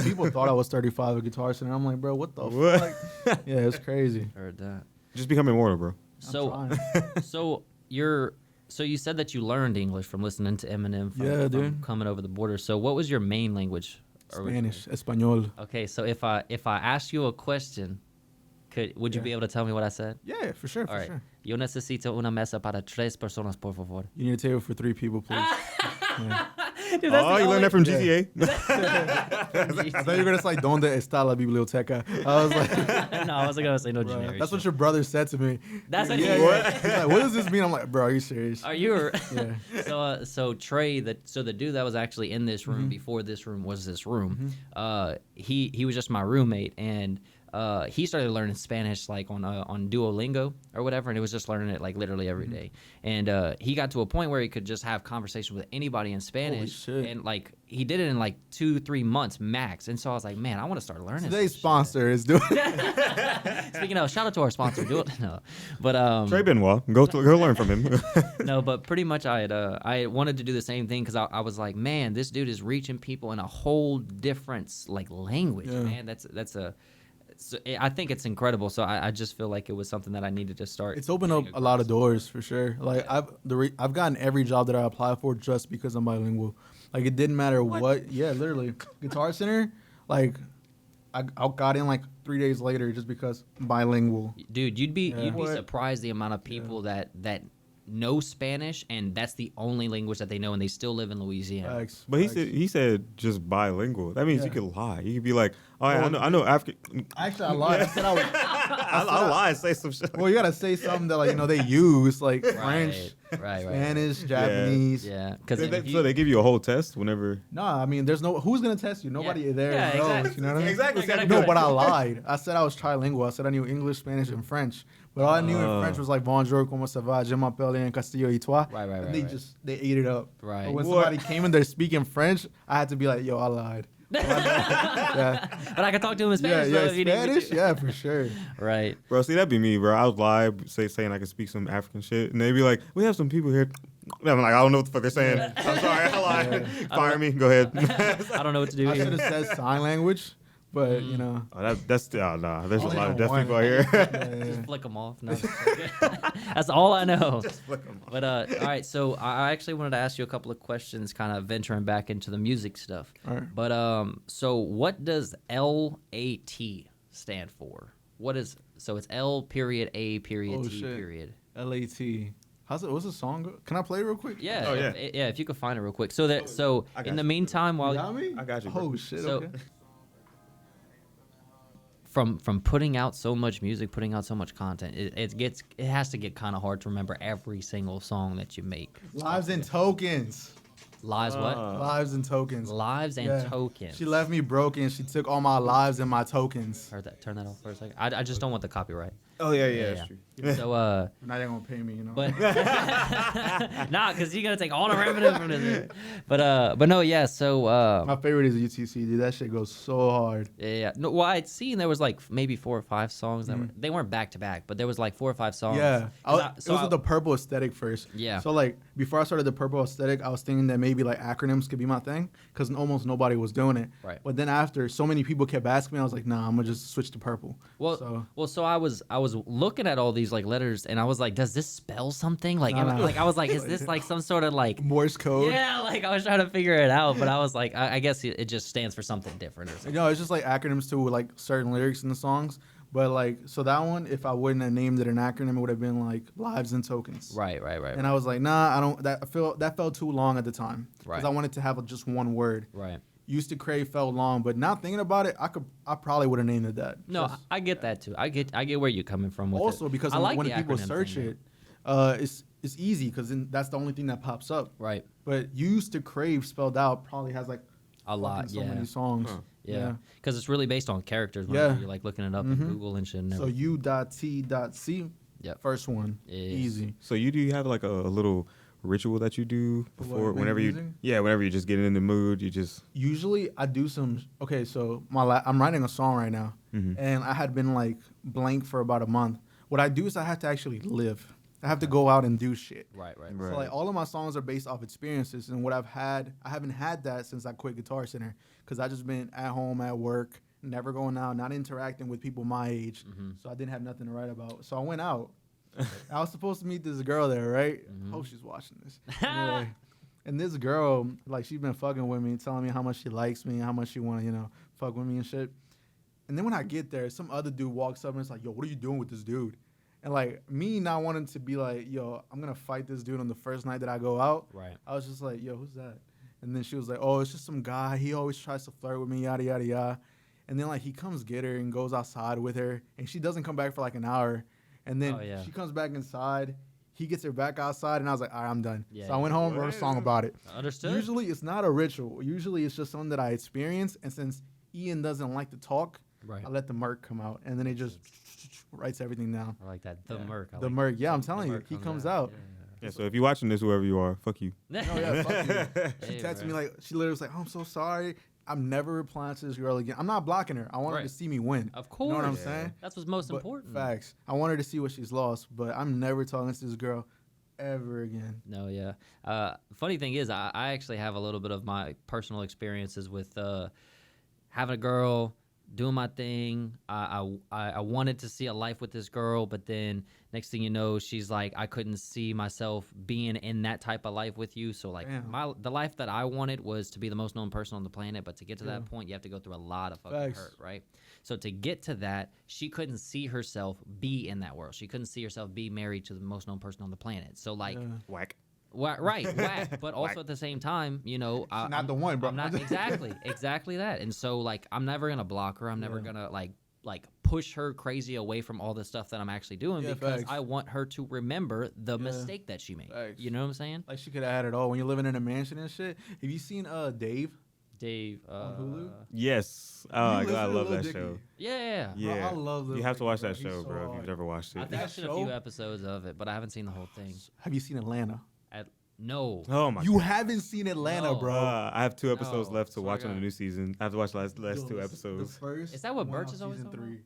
people thought I was 35 with Guitar Center. I'm like, bro, what the What? fuck? Yeah, it's crazy. Heard that. just become immortal, bro. So, trying. so you said that you learned English from listening to Eminem. Yeah, from dude. Coming over the border. So, what was your main language? Spanish, Espanol. Okay, so if I asked you a question, would you Yeah. be able to tell me what I said? Yeah, for sure, All for right. sure. Yo necesito una mesa para 3 personas, por favor. You need a table for 3 people, please. Yeah. Dude, Oh, you learned that from Yeah. GTA? I thought you were gonna say "Donde está la biblioteca?" I was like, No, I wasn't gonna say no bro, generic. that's what shit. your brother said to me. That's what yeah, he yeah. He's like, what does this mean? I'm like, bro, are you serious? Are you? Yeah. So Trey, the dude that was actually in this room before this room was this room, he was just my roommate, and he started learning Spanish like on Duolingo or whatever, and it was just learning it like literally every day. And he got to a point where he could just have conversation with anybody in Spanish, shit. and like he did it in like 2-3 months max. And so I was like, man, I want to start learning. Today's some sponsor is doing. shit. Speaking of, shout out to our sponsor. Do it. No, but Trey Benoit. Go learn from him. no, but pretty much I wanted to do the same thing because I was like, man, this dude is reaching people in a whole different like language, Yeah. man. I think it's incredible. So I just feel like it was something that I needed to start. It's opened up a lot of doors for sure. Like I've gotten every job that I applied for just because I'm bilingual. Like it didn't matter what. Yeah, literally. Guitar Center. Like I got in like 3 days later just because I'm bilingual. Dude, you'd be What? surprised the amount of people that know Spanish and that's the only language that they know and they still live in Louisiana. Facts, But facts. he said just bilingual. That means you Yeah. could lie. You could be like, oh, yeah, Well, I know African. Actually, I lied. I said I was. I lie and say some shit. Well, you gotta say something that like they use like French, Right. Spanish, Japanese. Yeah, because So they give you a whole test whenever. No, I mean, there's no who's gonna test you. Nobody there Yeah, knows. exactly. You know what I mean? Exactly. You gotta No, go. but I lied. I said I was trilingual. I said I knew English, Spanish, and French. But all I knew in French was like bonjour, comment ça va, je m'appelle en Castillo et toi. Right, And they right. they ate it up. Right. But when What? somebody came in there speaking French, I had to be like, yo, I lied. Yeah, But I can talk to him in Spanish. yeah, though, if you need me Spanish, to. yeah, for sure. Right. Bro, see, that'd be me, bro. I was live saying I could speak some African shit, and they'd be like, we have some people here. I'm like, I don't know what the fuck they're saying. I'm sorry, I lied. Fire me, go ahead. I don't know what to do I should here. have said sign language, but you know. Oh, that's nah. There's a Only lot of know deaf one. people out here. Yeah. Just flick them off. No, that's all I know. Flick 'em off. But all right, so I actually wanted to ask you a couple of questions, kind of venturing back into the music stuff. All right. But so what does LAT stand for? So it's L period A period Oh, T shit. period. LAT. What's the song? Can I play it real quick? Yeah, Oh, yeah. if you could find it real quick. So I got in the you. meantime, You while got me? I got you, bro. Oh shit. So- Okay. from putting out so much music, putting out so much content, it has to get kind of hard to remember every single song that you make. Lives and tokens. Lives what? Lives and tokens. Lives and Yeah. tokens. She left me broken. She took all my lives and my tokens. Heard that. Turn that off for a second. I just don't want the copyright. Oh yeah, Yeah. that's true. So Now they're gonna pay me, you know. but nah, because you gotta take all the revenue from this. But no, yeah. So my favorite is UTC, dude. That shit goes so hard. yeah. No, well, I'd seen there was like maybe 4 or 5 songs that they weren't back to back, but there was like 4 or 5 songs. Yeah, 'Cause it was with the purple aesthetic first. Yeah. So like before I started the purple aesthetic, I was thinking that maybe like acronyms could be my thing because almost nobody was doing it. Right. But then after so many people kept asking me, I was like, nah, I'm gonna just switch to purple. Well, so I was looking at all these like letters, and I was like, does this spell something? Like, No. like I was like, is this like some sort of like Morse code. yeah? Like I was trying to figure it out, but I was like, I guess it just stands for something different or something. No, it's just like acronyms to like certain lyrics in the songs. But like, so that one, if I wouldn't have named it an acronym, it would have been like lives and tokens. Right. And I was like, nah, I don't. That felt too long at the time. Right. Because I wanted to have just one word. Right. Used to crave felt long, but now thinking about it, I probably would have named it that. No, Just- I get that too. I get where you're coming from with also it. because I like when the people acronym search thing, it, it's easy because that's the only thing that pops up. Right. But used to crave spelled out probably has like A lot. fucking so Yeah. many songs. Huh. Yeah. Because it's really based on characters. Whenever Yeah. You're like looking it up in Google and shit. And So everything. U.T.C. Yep. First one, Is- easy. So do you have like a little ritual that you do before make whenever music? whenever you're just getting in the mood, you just Usually I do some. Okay, so I'm writing a song right now, and I had been like blank for about a month. What I do is I have to actually live. I have to go out and do shit. Right. So like all of my songs are based off experiences, and what I haven't had that since I quit Guitar Center, because I just been at home at work, never going out, not interacting with people my age. So I didn't have nothing to write about. So I went out. I was supposed to meet this girl there, right? Hope she's watching this. Anyway, and this girl, like, she's been fucking with me, telling me how much she likes me, how much she want to, fuck with me and shit. And then when I get there, some other dude walks up and it's like, yo, what are you doing with this dude? And like me not wanting to be like, yo, I'm going to fight this dude on the first night that I go out. Right. I was just like, yo, who's that? And then she was like, oh, it's just some guy. He always tries to flirt with me, yada, yada, yada. And then like he comes get her and goes outside with her. And she doesn't come back for like an hour. And then she comes back inside. He gets her back outside. And I was like, all right, I'm done. So I went home and wrote a song about it. Understood. Usually it's not a ritual. Usually it's just something that I experience. And since Ian doesn't like to talk, I let the Merk come out, and then he just writes everything down. I like that. The Merk. The Merk. Yeah, I'm telling you, he comes out. Yeah, so if you're watching this, whoever you are, fuck you. No, yeah, fuck you. She texted me like, she literally was like, oh, I'm so sorry. I'm never replying to this girl again. I'm not blocking her. I want her to see me win. Of course. You know what I'm saying? That's what's most important. Facts. I want her to see what she's lost, but I'm never talking to this girl ever again. No, yeah. Funny thing is, I actually have a little bit of my personal experiences with having a girl, doing my thing. I wanted to see a life with this girl, but then next thing you know, she's like, I couldn't see myself being in that type of life with you. So like the life that I wanted was to be the most known person on the planet, but to get to that point, you have to go through a lot of fucking hurt, right? So to get to that, she couldn't see herself be in that world. She couldn't see herself be married to the most known person on the planet. So like, whack. Whack, but also at the same time, not the one, bro. I'm not exactly that. And so like, I'm never gonna block her. I'm never gonna like push her crazy away from all the stuff that I'm actually doing because I want her to remember the mistake that she made. You know what I'm saying? Like she could have had it all when you're living in a mansion and shit. Have you seen Dave on Hulu? Yes. Oh, I love that show. Yeah. Bro, I love You have to watch that show, bro, if you've never watched it. I think I've seen a few episodes of it, but I haven't seen the whole thing. Have you seen Atlanta? No. Oh my! You haven't seen Atlanta, bro. I have 2 episodes left to watch on the new season. I have to watch the last 2 episodes. The first is that what Birch is always talking about?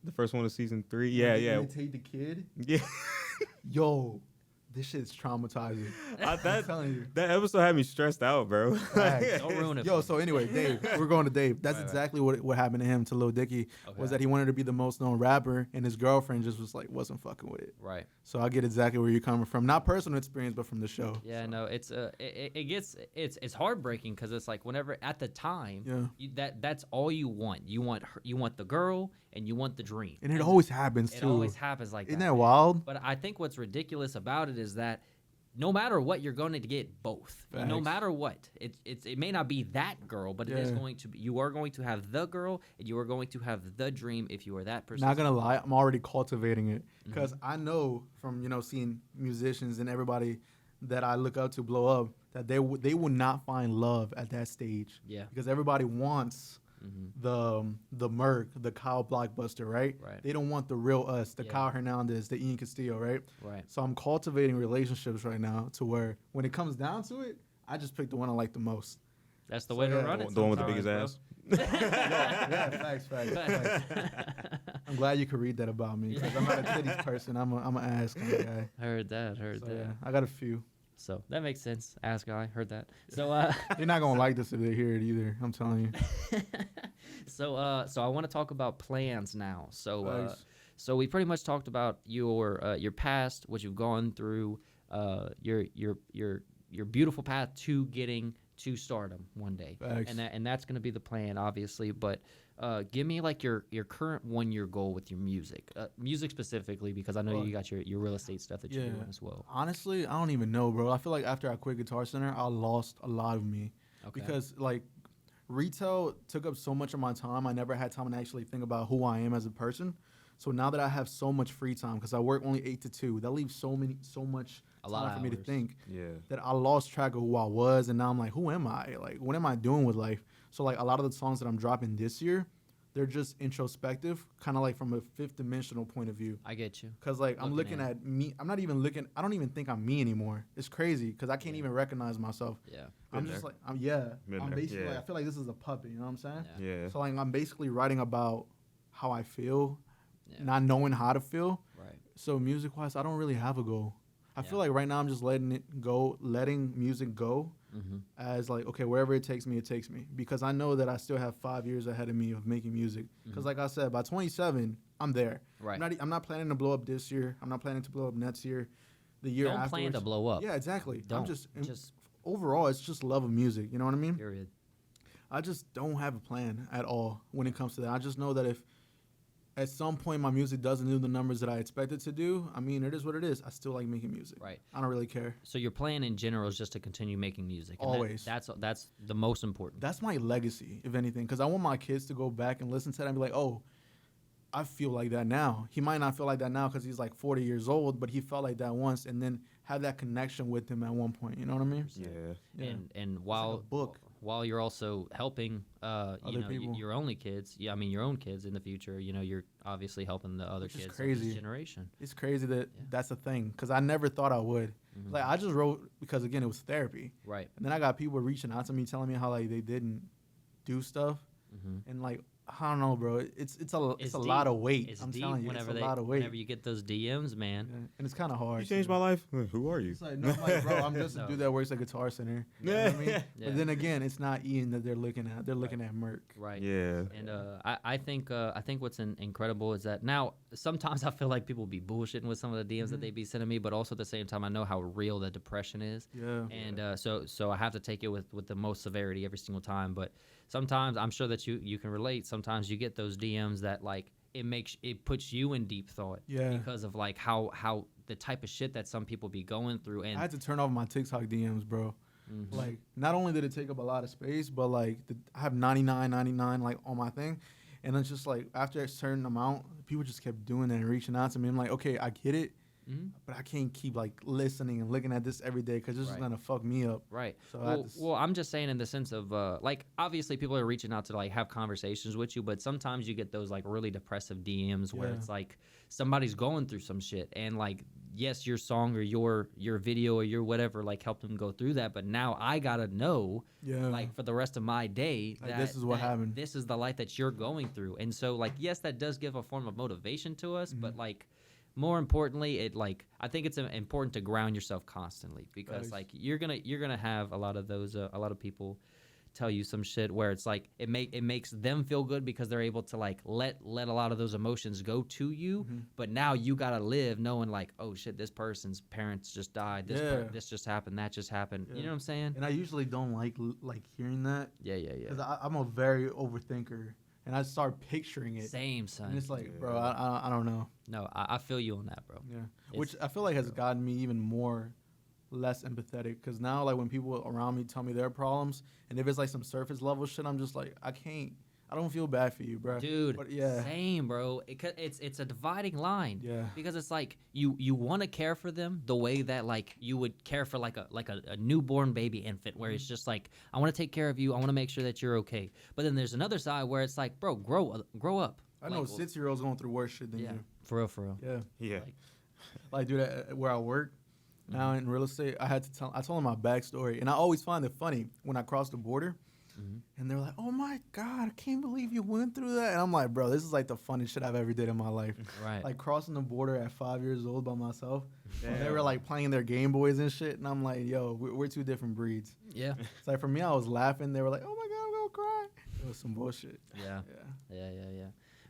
The first one of season 3. Yeah. Take the kid. Yeah. Yo, this shit's traumatizing. I'm telling you. That episode had me stressed out, bro. Don't ruin it. Yo, so anyway, Dave, we're going to Dave. That's exactly what happened to him, to Lil Dicky, was that he wanted to be the most known rapper, and his girlfriend just was like, wasn't fucking with it. Right. So I get exactly where you're coming from. Not personal experience, but from the show. Yeah, no, it's it's heartbreaking because it's like whenever at the time, that's all you want. You want the girl and you want the dream. And it always happens too. It always happens like that. Isn't that wild? But I think what's ridiculous about it is that no matter what, you're going to get both. Facts. No matter what, it may not be that girl, but it is going to be. You are going to have the girl, and you are going to have the dream if you are that person. Not gonna lie, I'm already cultivating it because I know from seeing musicians and everybody that I look up to blow up that they will not find love at that stage. Yeah. Because everybody wants the Merk, the Kyle Blockbuster, right? They don't want the real us, the Kyle Hernandez, the Ian Castillo, right? So I'm cultivating relationships right now to where when it comes down to it, I just pick the one I like the most. That's the way to run it. The one with the biggest ass. Facts. I'm glad you could read that about me because I'm not a titties person. I'm an ass kind of guy. Heard that. Yeah, I got a few. So that makes sense. Ass guy, heard that. So they're not gonna like this if they hear it either. I'm telling you. So I want to talk about plans now. So we pretty much talked about your past, what you've gone through, your beautiful path to getting to stardom one day. Facts. And that's going to be the plan, obviously. But give me like your current 1-year goal with your music, music specifically, because I know you got your real estate stuff that you're doing as well. Honestly, I don't even know, bro. I feel like after I quit Guitar Center, I lost a lot of me because like retail took up so much of my time. I never had time to actually think about who I am as a person. So now that I have so much free time, because I work only 8 to 2, that leaves so much time for me to think that I lost track of who I was, and now I'm like, who am I? Like, what am I doing with life? So like a lot of the songs that I'm dropping this year, they're just introspective, kind of like from a 5th dimensional point of view. I get you. Because like I'm looking at me, I don't even think I'm me anymore. It's crazy because I can't even recognize myself. Yeah. I'm just like, I'm basically like, I feel like this is a puppet, you know what I'm saying? Yeah. So like I'm basically writing about how I feel, not knowing how to feel. Right. So music-wise, I don't really have a goal. I Yeah. feel like right now I'm just letting music go as like, okay, wherever it takes me, because I know that I still have 5 years ahead of me of making music. Because like I said, by 27, I'm there. Right. I'm not planning to blow up this year. I'm not planning to blow up next year. The year Don't plan afterwards. to blow up. Yeah, exactly. Don't. I'm just Just overall, it's just love of music. You know what I mean? period. I just don't have a plan at all when it comes to that. I just know that if at some point my music doesn't do the numbers that I expect it to do, I mean, it is what it is. I still like making music. Right. I don't really care. So your plan in general is just to continue making music. And Always. That's the most important. That's my legacy, if anything, because I want my kids to go back and listen to that and be like, oh, I feel like that now. He might not feel like that now because he's like 40 years old, but he felt like that once, and then have that connection with him at one point. You know what I mean? Yeah. Yeah. And while like a book. while you're also helping people. your only kids, your own kids in the future, you're obviously helping the other Which is kids of crazy. this generation. It's crazy that that's a thing because I never thought I would. Like I just wrote because again it was therapy, Right. and then I got people reaching out to me telling me how like they didn't do stuff, and like I don't know, bro. It's a It's lot deep. of weight. It's I'm deep telling you, whenever it's a lot of weight. whenever you get those DMs, man. Yeah. And it's kind of hard. You changed my life. Who are you? It's like, no, I'm like, bro, I'm just No. a dude that works at Guitar Center. You know what I mean? Yeah. But then again, it's not Ian that they're looking at. They're looking at Merk. Right. Yeah. And I think what's incredible is that now sometimes I feel like people be bullshitting with some of the DMs that they be sending me, but also at the same time I know how real the depression is. Yeah. And so I have to take it with the most severity every single time. But sometimes I'm sure that you can relate. Sometimes you get those DMs that like it puts you in deep thought. Yeah. Because of like how the type of shit that some people be going through. And I had to turn off my TikTok DMs, bro. Like, not only did it take up a lot of space, but like I have 99 like on my thing, and it's just like after a certain amount, people just kept doing that and reaching out to me. I'm like, okay, I get it, but I can't keep like listening and looking at this every day because this is Right. gonna fuck me up. Right. So I had to Well, I'm just saying in the sense of like obviously people are reaching out to like have conversations with you, but sometimes you get those like really depressive DMs where Yeah. it's like somebody's going through some shit and like yes, your song or your video or your whatever like helped them go through that, but now I gotta know Yeah. like for the rest of my day Like, that this is what that happened. This is the life that you're going through, and so like yes, that does give a form of motivation to us, but like. More importantly, it like I think it's important to ground yourself constantly because Nice. like you're gonna have a lot of those a lot of people tell you some shit where it's like it makes them feel good because they're able to like let a lot of those emotions go to you, but now you gotta live knowing like oh shit, this person's parents just died, this just happened, that just happened. Yeah. You know what I'm saying? And I usually don't like hearing that Yeah. because I'm a very overthinker, and I start picturing it. Same, son. And it's like, bro, I don't know. No, I feel you on that, bro. Yeah, It's- which I feel like has gotten me even more less empathetic because now like when people around me tell me their problems and if it's like some surface level shit, I'm just like I don't feel bad for you, bro. Dude, But yeah, same, bro. It's a dividing line. Yeah. Because it's like you want to care for them the way that like you would care for like a newborn baby infant, where it's just like I want to take care of you. I want to make sure that you're okay. But then there's another side where it's like, bro, grow up. I know Like, 6-year-olds going through worse shit than Yeah, you. for real. Yeah, Yeah. like dude, where I work now in real estate, I told them my backstory, and I always find it funny when I cross the border. And they're like, "Oh my God, I can't believe you went through that." And I'm like, "Bro, this is like the funniest shit I've ever did in my life." Right. Like crossing the border at 5 years old by myself. And they Damn. were like playing their Game Boys and shit, and I'm like, "Yo, we're two different breeds." Yeah. It's like for me, I was laughing. They were like, "Oh my God, I'm gonna cry." It was some bullshit. Yeah. Yeah. Yeah.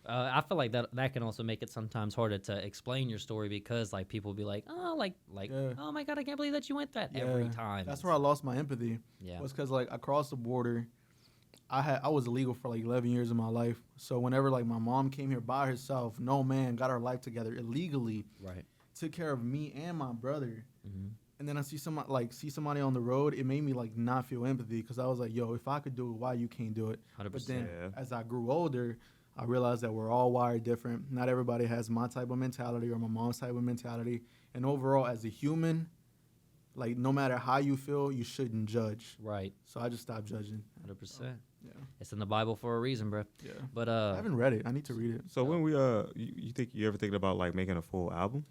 I feel like that can also make it sometimes harder to explain your story because like people be like, oh, like Yeah. oh my God, I can't believe that you went that Yeah. every time. That's where I lost my empathy. Yeah. Was because like I crossed the border. I was illegal for like 11 years of my life. So whenever like my mom came here by herself, no man, got her life together illegally, Right. took care of me and my brother. Mm-hmm. And then I see somebody on the road, it made me like not feel empathy because I was like, yo, if I could do it, why you can't do it? 100%. But then Yeah. as I grew older, I realized that we're all wired different. Not everybody has my type of mentality or my mom's type of mentality. And overall, as a human, like no matter how you feel, you shouldn't judge. Right. So I just stopped judging. 100%. Yeah. It's in the Bible for a reason, bro. Yeah. But I haven't read it. I need to read it. So when we you ever thinking about like making a full album?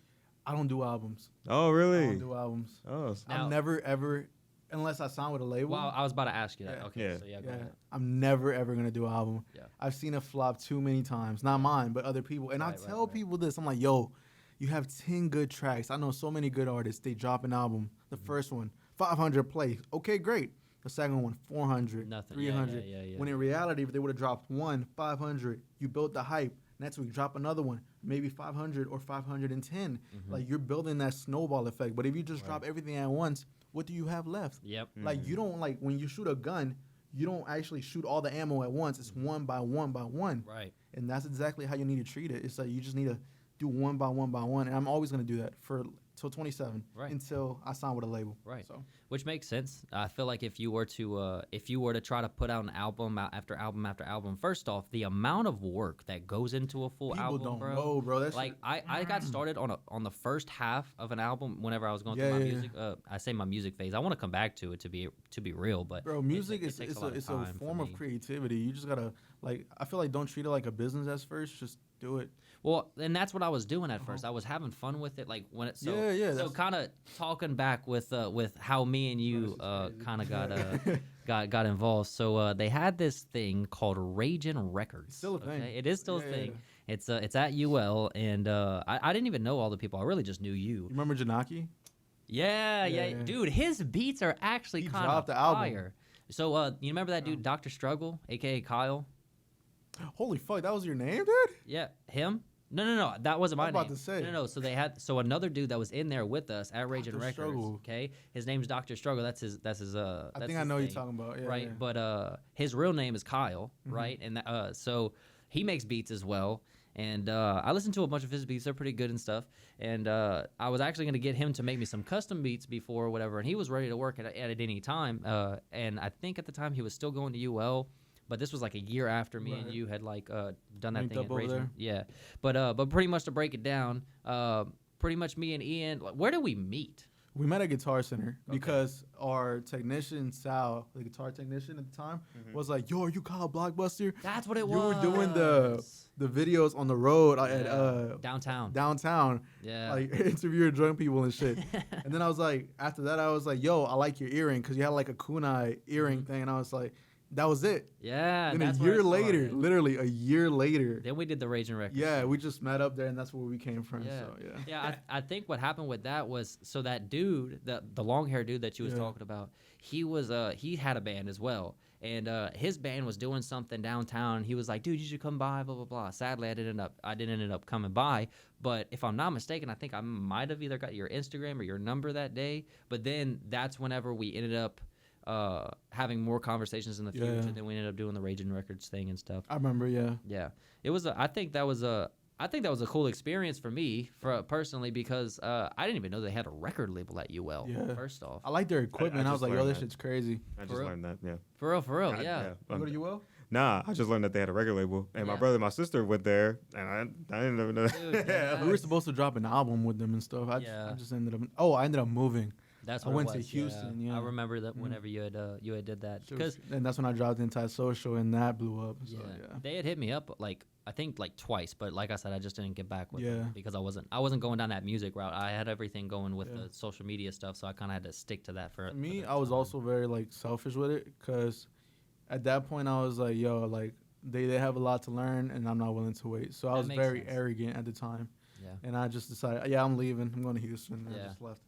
I don't do albums. Oh I really? don't do albums. Oh, Now- I'm never ever, unless I sign with a label. well, I was about to ask you that. Yeah. Okay. Yeah. So yeah, go Yeah, ahead. I'm never ever gonna do an album. Yeah. I've seen it flop too many times. Not mine, but other people. And I Right, tell right. people this. I'm like, yo, You have 10 good tracks. I know so many good artists. They drop an album. The first one, 500 plays. Okay, great. The second one, 400, Nothing. 300. Yeah. When in reality, if they would have dropped one, 500, you built the hype. Next week, drop another one, maybe 500 or 510. Like, you're building that snowball effect. But if you just drop everything at once, what do you have left? Yep. Like, you don't, like, when you shoot a gun, you don't actually shoot all the ammo at once. It's one by one by one. Right. And that's exactly how you need to treat it. It's like you just need to do one by one by one. And I'm always going to do that till 27, until I sign with a label. Right. So, which makes sense. I feel like if you were to try to put out an album after album after album, first off, the amount of work that goes into a full people album, don't bro. know, bro. That's Like I got started on the first half of an album whenever I was going Yeah, through my yeah, music. I say my music phase. I want to come back to it to be real, but bro, music it is takes it's lot of a time for form of me. creativity. You just gotta, like, I feel like don't treat it like a business at first. Just do it. Well, and that's what I was doing at first. I was having fun with it, like when it. So, Yeah, So that's- kind of talking back with how me and you kind of got involved. So they had this thing called Ragin' Records. It's still a thing. It is still a Yeah, thing. It's at UL, and I didn't even know all the people. I really just knew you. You remember Janaki? Yeah, Yeah. dude. His beats are actually He kind of dropped the album. fire. So you remember that dude, Dr. Struggle, aka Kyle? Holy fuck, that was your name, dude? Yeah, him. No, that wasn't my I was about name. to say. No. So another dude that was in there with us at Ragin' Dr. Records. Struggle. Okay, his name's Dr. Struggle. That's his. I think I know what you're talking about. Yeah, right, yeah. but his real name is Kyle, right? And so he makes beats as well. And I listened to a bunch of his beats; they're pretty good and stuff. And I was actually going to get him to make me some custom beats before or whatever, and he was ready to work at any time. And I think at the time he was still going to UL. But this was like a year after me and you had like done that Linked thing up at over Ragin'. there? Yeah, but pretty much to break it down, pretty much me and Ian. Where did we meet? We met at Guitar Center because our technician, Sal, the guitar technician at the time, was like, yo, are you Kyle Blockbuster? That's what it You was. were doing the videos on the road at downtown. downtown. Yeah. Like interviewing drunk people and shit. And then I was like, after that, I was like, yo, I like your earring because you had like a kunai earring thing. And I was like, that was it. Yeah. Then that's a where year it later, started. literally a year later, Then we did the Ragin' Records. yeah, we just met up there and that's where we came from. Yeah. So, yeah. Yeah, I think what happened with that was so that dude, the long hair dude that you was Yeah. talking about, he had a band as well, and his band was doing something downtown. He was like, dude, you should come by, blah blah blah. Sadly, I didn't end up coming by, but if I'm not mistaken, I think I might have either got your Instagram or your number that day. But then that's whenever we ended up having more conversations in the future. Yeah. Then we ended up doing the Ragin' Records thing and stuff. I remember, yeah. Yeah, it was. I think that was a cool experience for me, personally, because I didn't even know they had a record label at UL. Yeah. First off, I like their equipment. I was just like, yo, learned this that. shit's crazy. I just For real? learned that. Yeah. for real, yeah. You go to UL? Nah, I just learned that they had a record label, and Yeah. my brother and my sister went there, and I didn't even know that. Dude, yeah. We were supposed to drop an album with them and stuff. I just ended up. Oh, I ended up moving. That's I what went it to was, Houston. Yeah, I remember that whenever you had did that because and that's when I dropped Antisocial, and that blew up. So, yeah. they had hit me up I think twice, but like I said, I just didn't get back with Yeah. them because I wasn't going down that music route. I had everything going with Yeah. the social media stuff, so I kind of had to stick to that for Me, for I was time. also very like selfish with it because at that point I was like, yo, like they have a lot to learn, and I'm not willing to wait. So I That was makes very sense. arrogant at the time, Yeah. and I just decided, yeah, I'm leaving. I'm going to Houston. And I Yeah. just left.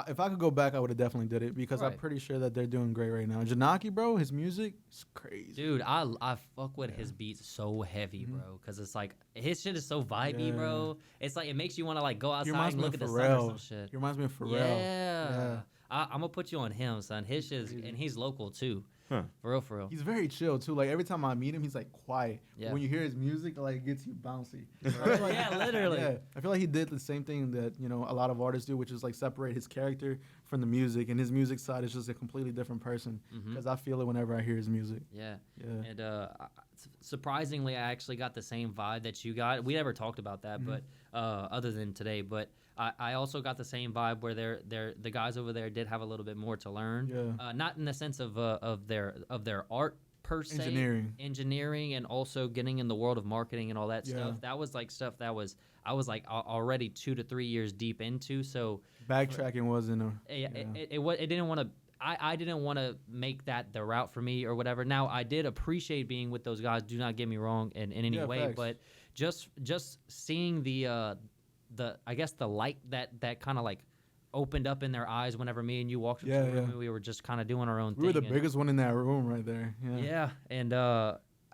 If I could go back, I would have definitely did it because I'm Right. pretty sure that they're doing great right now. Janaki, bro, his music is crazy. Dude, I fuck with his beats so heavy, bro, because it's like his shit is so vibey, Mm-hmm. Yeah. bro. It's like it makes you want to like go He outside reminds and me look of at the sun or some Pharrell. shit. He reminds me of Pharrell. Yeah, I'm gonna put you on him, son. His shit, and he's local too. Huh. For real. He's very chill too. Like every time I meet him, he's like quiet. Yeah. But when you hear his music, like it gets you bouncy. Yeah, literally. Yeah, I feel like he did the same thing that a lot of artists do, which is like separate his character from the music, and his music side is just a completely different person. Because I feel it whenever I hear his music. Yeah. Yeah. And surprisingly, I actually got the same vibe that you got. We never talked about that, but other than today, but I also got the same vibe where the guys over there did have a little bit more to learn. Yeah. Not in the sense of their art per se, engineering, and also getting in the world of marketing and all that Yeah. stuff. That was like stuff that I was like already 2 to 3 years deep into. So Backtracking wasn't a. it didn't want to. I didn't want to make that the route for me or whatever. Now I did appreciate being with those guys. Do not get me wrong in any Yeah, way, facts. but just seeing the I guess the light that kind of like opened up in their eyes whenever me and you walked into the room and we were just kind of doing our own thing. We were the biggest one in that room right there. Yeah, and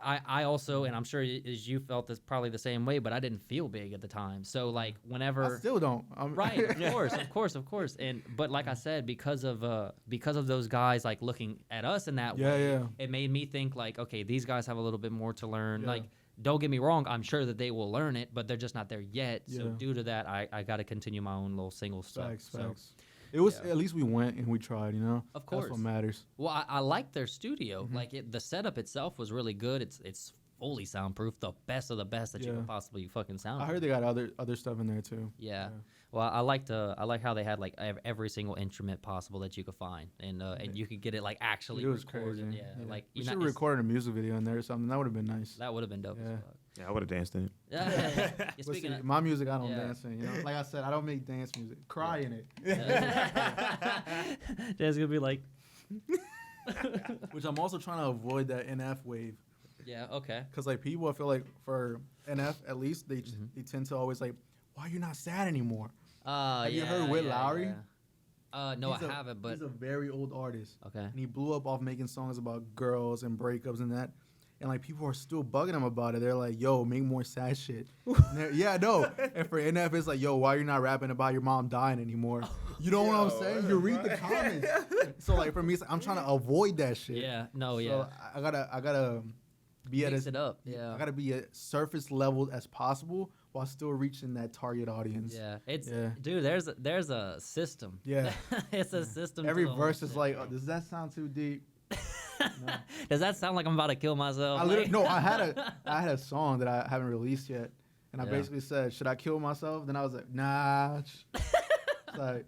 I also, and I'm sure as you felt this probably the same way, but I didn't feel big at the time. So like whenever I still don't. Right, of course. And but like I said, because of those guys like looking at us in that way, it made me think like, okay, these guys have a little bit more to learn. Like, don't get me wrong, I'm sure that they will learn it, but they're just not there yet. So due to that, I got to continue my own little single stuff. Facts. It was at least we went and we tried, you know. Of course, that's what matters. Well, I like their studio. Like the setup itself was really good. It's fully soundproof, the best of the best that you can possibly fucking sound. I heard they got other stuff in there too. Yeah. Well, I like how they had like every single instrument possible that you could find, and you could get it like actually recorded. Crazy. Yeah. Like you should have recorded a music video in there or something. That would have been nice. That would have been dope. As fuck. Yeah, I would have danced in it. Yeah. Speaking of my music, I don't dance in. You know, like I said, I don't make dance music. Cry in it. Dad's gonna be like, which I'm also trying to avoid that NF wave. Yeah. Okay. Because like people, I feel like for NF at least they tend to always like, why are you not sad anymore? Have you heard Whit Lowry? No, I haven't. But he's a very old artist. Okay. And he blew up off making songs about girls and breakups and that. And like people are still bugging him about it. They're like, "Yo, make more sad shit." Yeah, no. And for NF, it's like, "Yo, why you not rapping about your mom dying anymore?" You know what I'm saying? You read the comments. So like for me, it's like, I'm trying to avoid that shit. Yeah. No. So Yeah. I gotta be Mix it up. Yeah. I gotta be as surface level as possible while still reaching that target audience. Yeah. Dude. There's a system. Yeah. It's a system. Every verse is like, oh, does that sound too deep? No. Does that sound like I'm about to kill myself? I had a song that I haven't released yet, and I basically said, "Should I kill myself?" Then I was like, "Nah." It's like,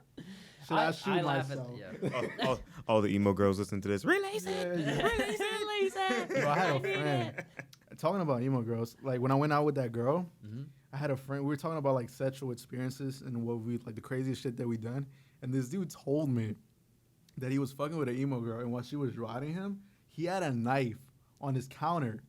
should I shoot myself? All the emo girls listen to this. Release it. Release it. Bro, I had a friend talking about emo girls. Like when I went out with that girl, I had a friend. We were talking about like sexual experiences and what we like the craziest shit that we done. And this dude told me that he was fucking with an emo girl, and while she was riding him, he had a knife on his counter,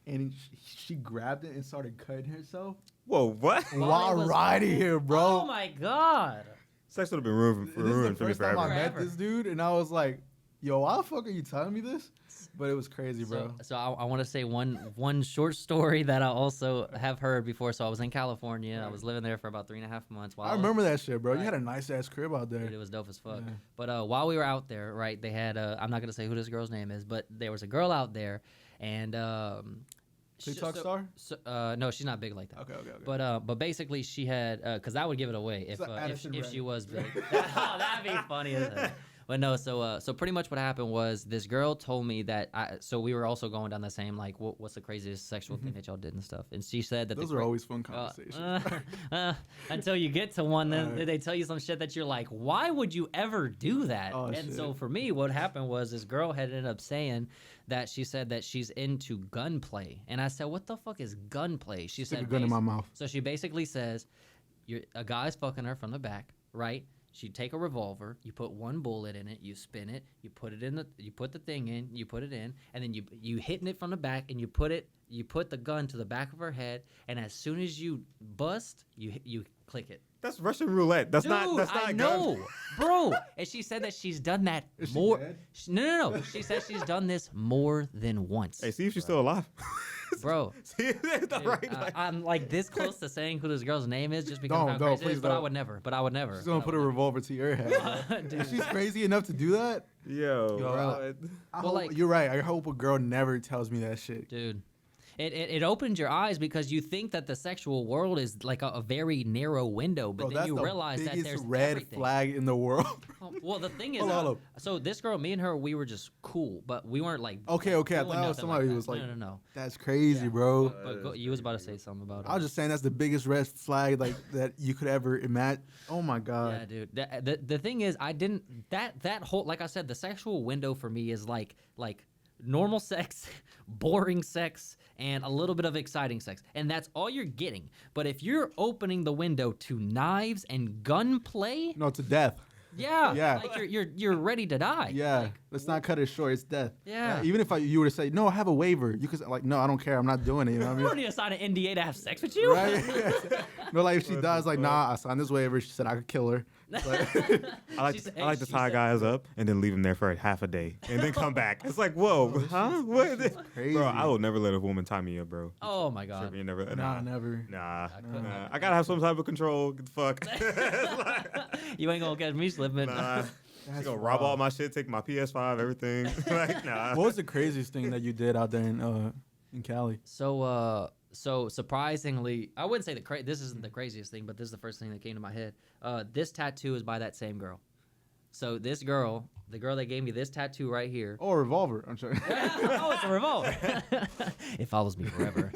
and she grabbed it and started cutting herself. Whoa, what? While riding here, bro. Oh my god. Sex would have been ruined for me forever. This is the first time I met this dude, and I was like, "Yo, why the fuck are you telling me this?" But it was crazy, bro. So I want to say one short story that I also have heard before. So I was in California. I was living there for about 3.5 months. I remember that shit, bro. You had a nice ass crib out there. Dude, it was dope as fuck. Yeah. But while we were out there, right, they had I'm not gonna say who this girl's name is, but there was a girl out there, and TikTok star? No, she's not big like that. Okay. But basically she had because that would give it away if she was big. That'd be funny as hell. But no, so pretty much what happened was this girl told me that so we were also going down the same like what's the craziest sexual thing that y'all did and stuff, and she said that those are always fun conversations until you get to one, then they tell you some shit that you're like, why would you ever do that? So for me, what happened was this girl had ended up saying that she said that she's into gunplay, and I said, what the fuck is gunplay? She said, a gun in my mouth. So she basically says, a guy's fucking her from the back, right? She'd take a revolver, you put one bullet in it, you spin it, you put the thing in, you put it in, and then you hitting it from the back, and you put the gun to the back of her head, and as soon as you bust, you click it. That's Russian roulette. That's Dude, not I know, bro. And she said that she's done that more. No. She said she's done this more than once. Hey, see if she's still alive. Bro, see, I'm like this close to saying who this girl's name is just because of how crazy it is, but I would never. She's gonna put a revolver to your head. Dude. She's crazy enough to do that. Yo, you're right. I hope a girl never tells me that shit, dude. It opens your eyes because you think that the sexual world is like a very narrow window, but then you realize that there's red everything. Flag in the world. Well, the thing is, so this girl, me and her, we were just cool, but we weren't like okay. I thought somebody was like, no. That's crazy, bro. But you was about to say something about it. I was just saying that's the biggest red flag like that you could ever imagine. Oh my god. Yeah, dude. The thing is, I didn't that whole, like I said, the sexual window for me is like normal sex, boring sex, and a little bit of exciting sex. And that's all you're getting. But if you're opening the window to knives and gunplay... No, to death. Yeah. Like you're ready to die. Yeah, Like, let's not cut it short. It's death. Yeah. Even if you were to say, no, I have a waiver, you could say, like, no, I don't care. I'm not doing it. You know what I I don't mean? need to sign an NDA to have sex with you. Right? No, like if she does, like, nah, I signed this waiver. She said I could kill her. Like, I like to tie guys up and then leave them there for half a day and then come back. It's like, whoa, huh? What? crazy. Bro, I will never let a woman tie me up, bro. Oh my god. You never. nah, never. Nah. couldn't. I gotta have some type of control. Get the fuck. You ain't gonna catch me slipping. Nah. She gonna rob all my shit, take my PS5, everything. Like, nah. What was the craziest thing that you did out there in Cali? So surprisingly, I wouldn't say this isn't the craziest thing, but this is the first thing that came to my head. This tattoo is by that same girl. So this girl, the girl that gave me this tattoo right here. Oh, a revolver. I'm sorry. Oh, it's a revolver. It follows me forever.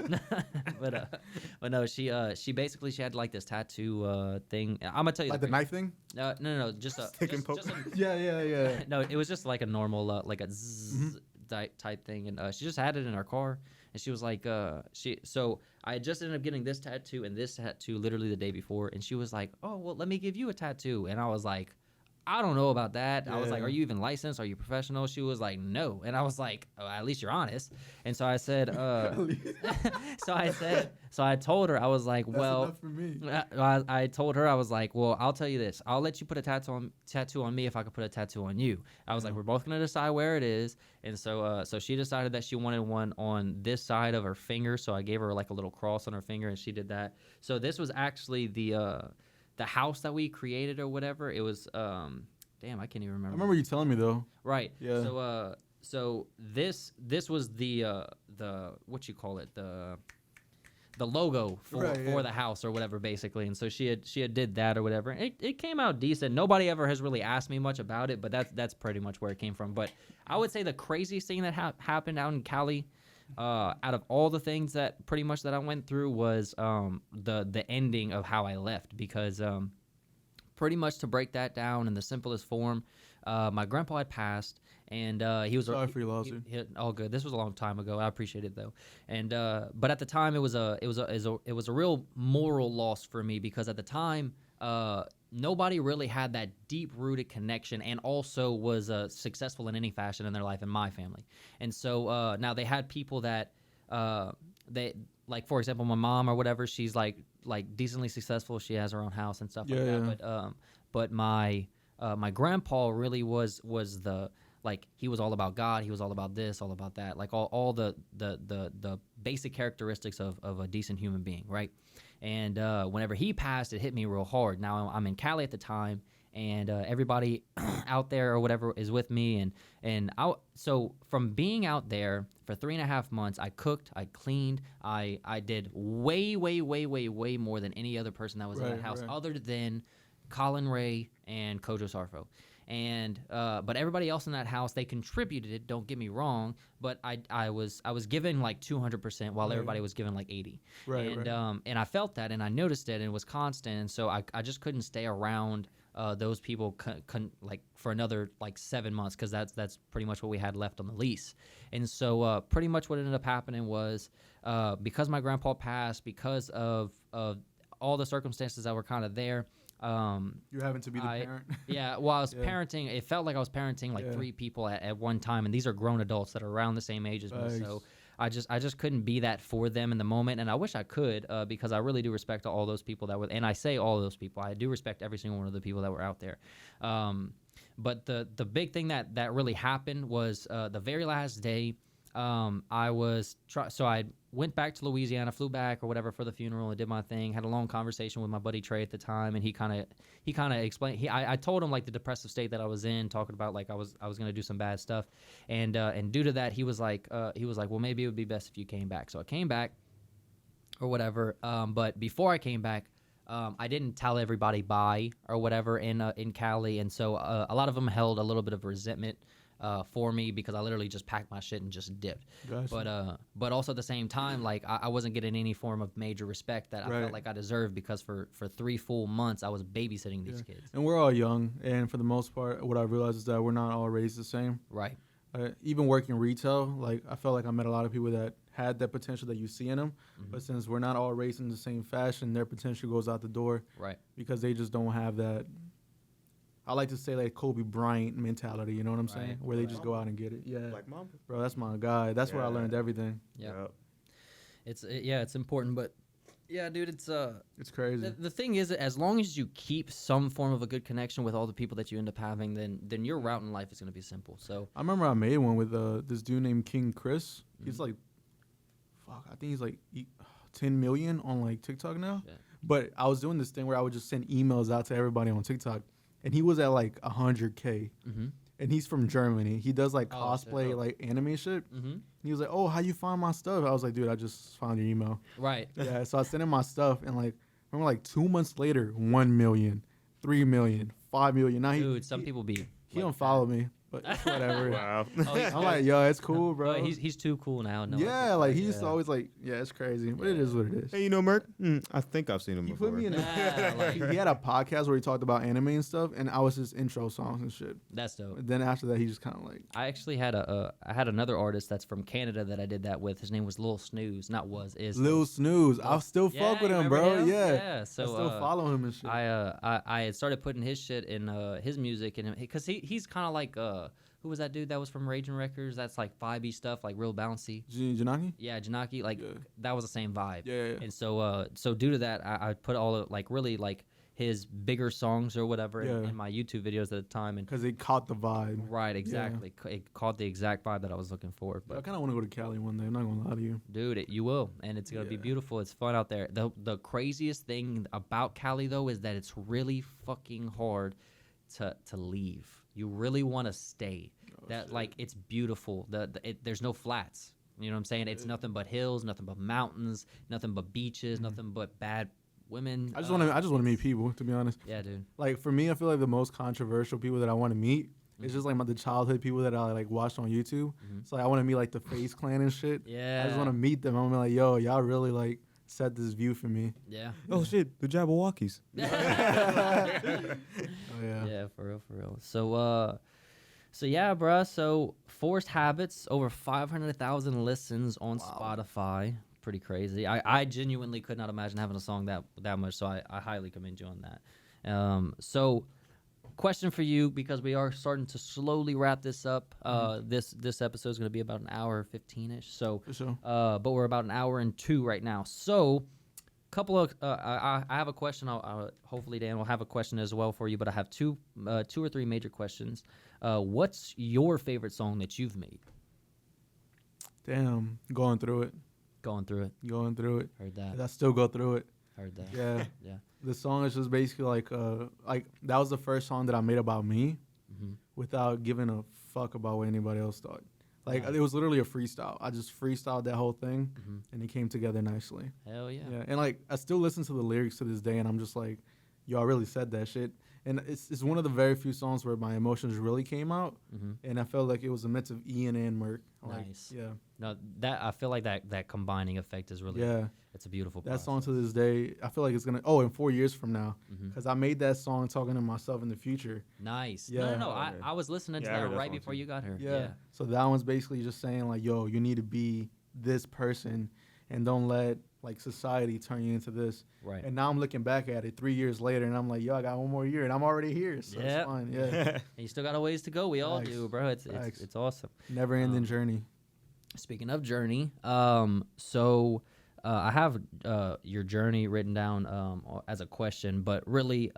but no, she had like this tattoo thing. I'm gonna tell you Like the knife thing? No, just a Stick and poke. Yeah. no, it was just like a normal like a zzz type thing, and she just had it in her car, and she was like, so I just ended up getting this tattoo and this tattoo literally the day before, and she was like, oh well, let me give you a tattoo, and I was like, I don't know about that. I was like, Yeah. are you even licensed? Are you professional? She was like, no. And I was like, oh, at least you're honest. And so I said, so I told her, I was like, That's well, enough for me. I told her, I was like, well, I'll tell you this. I'll let you put a tattoo on me if I could put a tattoo on you. I was like, we're both going to decide where it is. And so she decided that she wanted one on this side of her finger. So I gave her like a little cross on her finger, and she did that. So this was actually the house that we created or whatever. It was damn, I can't even remember. I remember you telling me though. Right. Yeah. So this was the what you call it, the logo for the house or whatever, basically. And so she had did that or whatever. It came out decent. Nobody ever has really asked me much about it, but that's pretty much where it came from. But I would say the craziest thing that happened out in Cali, out of all the things that pretty much that I went through, was the ending of how I left, because pretty much to break that down in the simplest form, my grandpa had passed, and he was Sorry for your loss. all good. This was a long time ago. I appreciate it though, and but at the time it was a real moral loss for me, because at the time nobody really had that deep-rooted connection, and also was successful in any fashion in their life in my family. And so now they had people that they, like, for example, my mom or whatever, she's like decently successful. She has her own house and stuff like that. But my grandpa really was the, like, he was all about God. He was all about this, all about that, like all the basic characteristics of a decent human being, right? And whenever he passed, it hit me real hard. Now I'm in Cali at the time, and everybody out there or whatever is with me, so from being out there for 3.5 months, I cooked, I cleaned, I did way more than any other person that was in that house, other than Colin Ray and Kojo Sarfo. And but everybody else in that house, they contributed, don't get me wrong, but I was giving like 200% while everybody was giving like 80. And I felt that, and I noticed it, and it was constant, and so I just couldn't stay around those people like for another like 7 months, because that's pretty much what we had left on the lease. And so pretty much what ended up happening was, because my grandpa passed, because of all the circumstances that were kind of there, you having to be the parent. Yeah, well, I was parenting. It felt like I was parenting like 3 people at one time, and these are grown adults that are around the same age as me. So I just couldn't be that for them in the moment, and I wish I could, because I really do respect all those people that were. And I say all those people. I do respect every single one of the people that were out there. But the big thing that really happened was the very last day. So I went back to Louisiana, flew back or whatever for the funeral, and did my thing. Had a long conversation with my buddy Trey at the time, and he kind of explained. I told him like the depressive state that I was in, talking about like I was gonna do some bad stuff, and due to that, he was like, well, maybe it would be best if you came back. So I came back, or whatever. But before I came back, I didn't tell everybody bye or whatever in Cali, and so a lot of them held a little bit of resentment for me, because I literally just packed my shit and just dipped. Gotcha. But also at the same time, like I wasn't getting any form of major respect that I felt like I deserved, because for 3 full months I was babysitting these kids. And we're all young, and for the most part, what I realized is that we're not all raised the same. Right. Even working retail, like I felt like I met a lot of people that had that potential that you see in them, but since we're not all raised in the same fashion, their potential goes out the door. Right. Because they just don't have that I like to say like Kobe Bryant mentality. You know what I'm saying? Right. Where they just go out and get it. Yeah, Black Mamba. bro, that's my guy. That's where I Yeah. learned everything. Yeah. Yep. It's important, but yeah, dude, it's crazy. the thing is, as long as you keep some form of a good connection with all the people that you end up having, then your route in life is gonna be simple. So I remember I made one with this dude named King Chris. He's Mm-hmm. like, fuck, I think he's like 10 million on like TikTok now. Yeah. But I was doing this thing where I would just send emails out to everybody on TikTok, and he was at like 100K. Mm-hmm. And he's from Germany. He does like Oh, shit. cosplay, like anime shit. Mm-hmm. And he was like, "Oh, how you find my stuff?" I was like, "Dude, I just found your email." Right. Yeah, so I sent him my stuff, and like, remember, like 2 months later, 1 million, 3 million, 5 million. Now Dude, some people be. he don't follow me, but it's whatever. Wow. Oh, he's I'm like, yo, it's cool, bro. But he's too cool now. No, yeah, like he yeah. used to always like, yeah, it's crazy, but it is what it is. Hey, you know Merk? I think I've seen him He before. put me in. Yeah, like- He had a podcast where he talked about anime and stuff, and I was his intro songs and shit. That's dope. But then after that, he just kind of like, I actually had I had another artist that's from Canada that I did that with. His name was Lil Snooze, not was is Lil Snooze. I still Yeah, fuck with you him, remember bro. him? Yeah. Yeah, so, I still follow him and shit. I had started putting his shit in his music and because he's kind of like who was that dude that was from Raging Records? That's like vibey stuff, like real bouncy. Janaki? Yeah, Janaki, like Yeah. that was the same vibe. Yeah. And so due to that, I put all of, like really like his bigger songs or whatever Yeah. in my YouTube videos at the time. And Because it caught the vibe. right, exactly, it caught the exact vibe that I was looking for. But I But kind of want to go to Cali one day. I'm not going to lie to you. dude, you will, and it's gonna be Yeah. beautiful. It's fun out there. The craziest thing about Cali though is that it's really fucking hard to leave. You really want to stay. Like it's beautiful. There's no flats. You know what I'm saying? It's nothing but hills, nothing but mountains, nothing but beaches, nothing but bad women. I just want to meet people, to be honest. Yeah, dude. Like for me, I feel like the most controversial people that I want to meet is just like the childhood people that I like watched on YouTube. So like, I want to meet like the Face Clan and shit. Yeah. I just want to meet them. I'm gonna be like, yo, y'all really like set this view for me. Yeah. Oh shit, the Jabberwockies. Oh yeah. Yeah, for real. So yeah, bruh. So Forced Habits, over 500,000 listens on Spotify. Pretty crazy. I genuinely could not imagine having a song that much. So I highly commend you on that. So question for you, because we are starting to slowly wrap this up. This episode is going to be about an hour 15ish. So, For sure. but we're about an hour and 2 right now. So, couple of I have a question. Hopefully Dan will have a question as well for you. But I have two or three major questions. What's your favorite song that you've made? Damn, going through it. Going through it. Heard that. I still go through it. Heard that. Yeah. Yeah. The song is just basically like that was the first song that I made about me Mm-hmm. without giving a fuck about what anybody else thought. Like Nice. it was literally a freestyle. I just freestyled that whole thing Mm-hmm. and it came together nicely. Hell yeah. Yeah. And like I still listen to the lyrics to this day and I'm just like, yo, I really said that shit. And it's one of the very few songs where my emotions really came out. Mm-hmm. And I felt like it was a mix of Ian and Merk. Like, Nice. Yeah. No, that I feel like that combining effect is really Yeah. It's a beautiful. That song process. to this day, I feel like it's gonna. In 4 years from now, Mhm. because I made that song talking to myself in the future. Nice. Yeah. No. Okay. I was listening to Yeah, I that heard that right song before too. you got here. Yeah. So that one's basically just saying like, yo, you need to be this person, and don't let like society turn you into this. Right. And now I'm looking back at it 3 years later, and I'm like, yo, I got 1 more year, and I'm already here. So Yep. it's fine. Yeah. And you still got a ways to go. We all Facts. do, bro. It's Facts. it's awesome. Never ending journey. Speaking of journey, so I have your journey written down as a question, but really,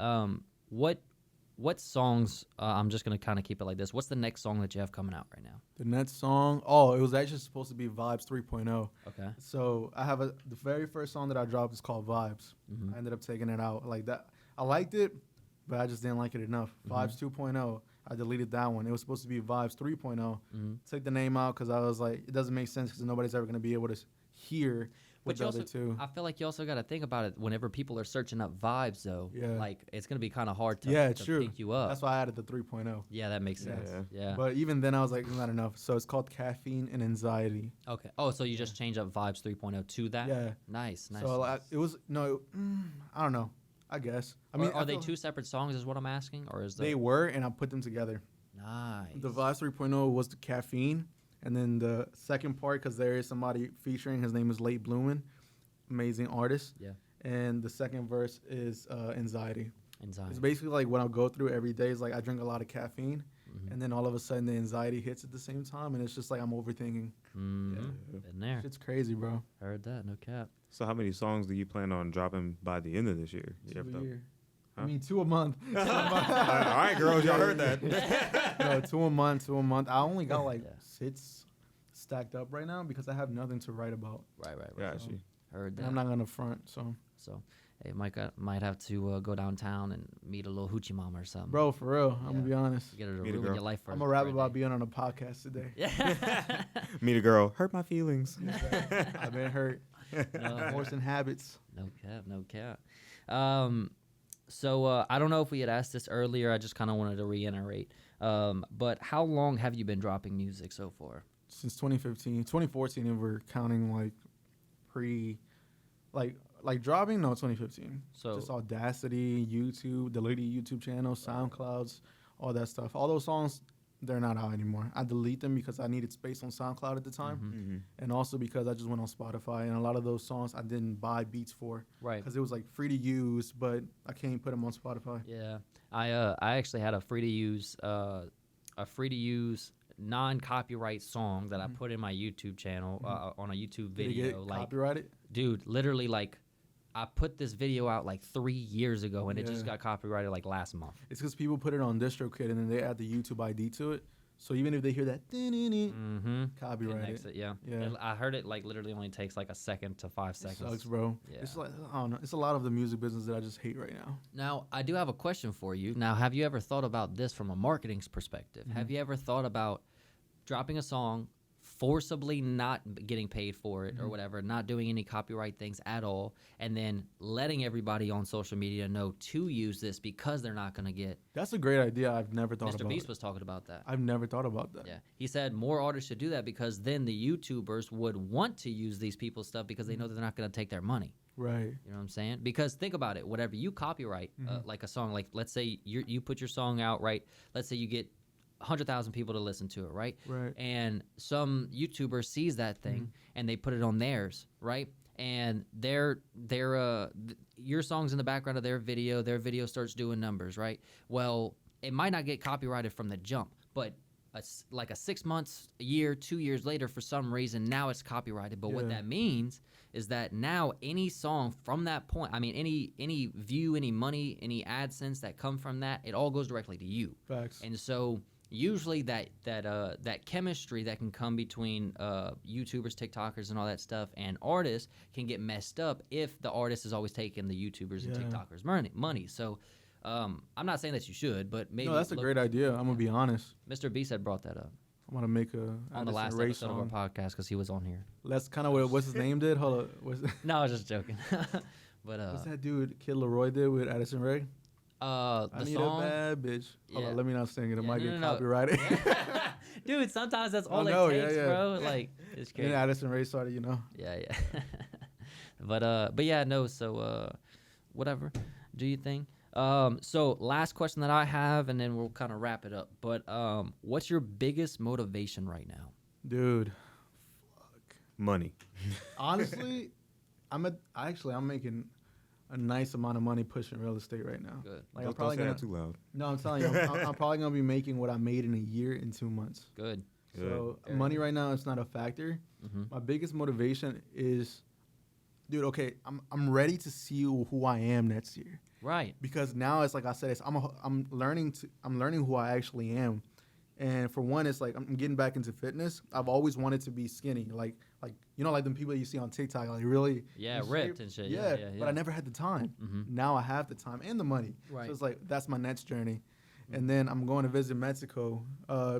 what songs? I'm just gonna kind of keep it like this. What's the next song that you have coming out right now? The next song, it was actually supposed to be Vibes 3.0. Okay. So I have the very first song that I dropped is called Vibes. Mhm. I ended up taking it out like that. I liked it, but I just didn't like it enough. Vibes 2.0, I deleted that one. It was supposed to be Vibes 3.0. Mhm. Took the name out because I was like, it doesn't make sense because nobody's ever going to be able to hear But with you the other also, two. I feel like you also got to think about it. Whenever people are searching up vibes, though, Yeah. like it's gonna be kind of hard to, Yeah, it's to true. pick you up. That's why I added the 3.0. Yeah, that makes Yeah. sense. Yeah. But even then, I was like, not enough. So it's called Caffeine and Anxiety. Okay. Oh, so you just change up vibes 3.0 to that? Yeah. Nice. So like, it was, I don't know. I guess. I mean, are I they feel two separate songs? Is what I'm asking, or is They were, and I put them together. nice? The Vibes 3.0 was the Caffeine. And then the second part, because there is somebody featuring, his name is Late Bloomin', amazing artist. Yeah. And the second verse is Anxiety. Anxiety. It's basically like what I'll go through every day is like I drink a lot of caffeine, and then all of a sudden the anxiety hits at the same time, and it's just like I'm overthinking. Been there. It's crazy, bro. Heard that. No cap. So how many songs do you plan on dropping by the end of this year? You 2 ever a thought- year. Huh? I mean, 2 a month. All right, girls, y'all heard that. No, 2 a month, 2 a month. I only got like Yeah. 6 stacked up right now because I have nothing to write about. Right. Yeah, she. Heard And that. I'm not gonna front, so. So, hey, Mike might have to go downtown and meet a little hoochie mama or something. Bro, for real, I'm gonna be honest. Get her to Meet a ruin girl. your life for I'm gonna rap about being on a podcast today. Yeah. Meet a girl. Hurt my feelings. I've been hurt. No, Horse and habits. no cap. So I don't know if we had asked this earlier. I just kind of wanted to reiterate. But how long have you been dropping music so far? Since 2015, 2014, if we're counting like like dropping. No, 2015. So- just Audacity, YouTube, deleted YouTube channel, SoundClouds, all that stuff. All those songs, they're not out anymore. I delete them because I needed space on SoundCloud at the time, Mm-hmm. and also because I just went on Spotify, and a lot of those songs I didn't buy beats for, Right. Because it was like free to use, but I can't put them on Spotify. Yeah, I actually had a free to use non-copyright song that I put in my YouTube channel on a YouTube Did it video. get Like, copyrighted? dude, literally, like, I put this video out like 3 years ago, and it just Yeah. got copyrighted like last month. It's because people put it on DistroKid and then they add the YouTube ID to it. So even if they hear that, Mm-hmm. copyright Connects it, yeah. Yeah. And I heard it like literally only takes like a second to 5 It seconds. sucks, bro. Yeah. It's like I don't know. It's a lot of the music business that I just hate right now. Now, I do have a question for you. Now, have you ever thought about this from a marketing perspective? Have you ever thought about dropping a song, forcibly not getting paid for it or whatever, not doing any copyright things at all, and then letting everybody on social media know to use this because they're not going to get... That's a great idea. I've never thought Mr. about. Beast was talking about that. I've never thought about that. Yeah. He said more artists should do that because then the YouTubers would want to use these people's stuff because they know that they're not going to take their money. Right. You know what I'm saying? Because think about it. Whatever you copyright, like a song, like let's say you put your song out, right? Let's say you get 100,000 people to listen to it, right? Right. And some YouTuber sees that thing and they put it on theirs, right? And your song's in the background of their video starts doing numbers, right? Well, it might not get copyrighted from the jump, but like a 6 months, a year, 2 years later, for some reason, now it's copyrighted. But what Yeah. that means is that now any song from that point, I mean, any view, any money, any AdSense that come from that, it all goes directly to you. Facts. And so usually that chemistry that can come between YouTubers, TikTokers, and all that stuff, and artists can get messed up if the artist is always taking the YouTubers and Yeah. TikTokers money. So I'm not saying that you should, but maybe No, that's a great idea. I'm gonna be honest. Mr. Beast had brought that up I'm gonna make a on the Addison last Rae episode of song. our podcast because he was on here. That's kind of what what's his name did. Hold on. No, I was just joking. But What's that dude Kid Leroy did with Addison Rae? the I need song, a bad bitch. Hold Yeah. on, let me not sing it. It Yeah, might no, get no, no. copyrighted. dude. Sometimes that's all know, it yeah, takes, yeah. bro. Like it's And crazy. then Addison Rae started, Yeah. But yeah, no. So whatever. Do you think? So last question that I have, and then we'll kind of wrap it up. But what's your biggest motivation right now? Dude. Money. Honestly, I'm making a nice amount of money pushing real estate right now. Good. Like Don't say that too loud. No, I'm telling you, I'm probably gonna be making what I made in a year in 2 months. Good. So Very money right now is not a factor. Mhm. My biggest motivation is, dude. Okay, I'm ready to see who I am next year Right. because now it's like I said, I'm learning who I actually am, and for one, it's like I'm getting back into fitness. I've always wanted to be skinny, like like them people you see on TikTok, like really Yeah, in ripped shape. and shit. Yeah, Yeah. but I never had the time. Mhm. Now I have the time and the money. Right. So it's like that's my next journey. And then I'm going to visit Mexico,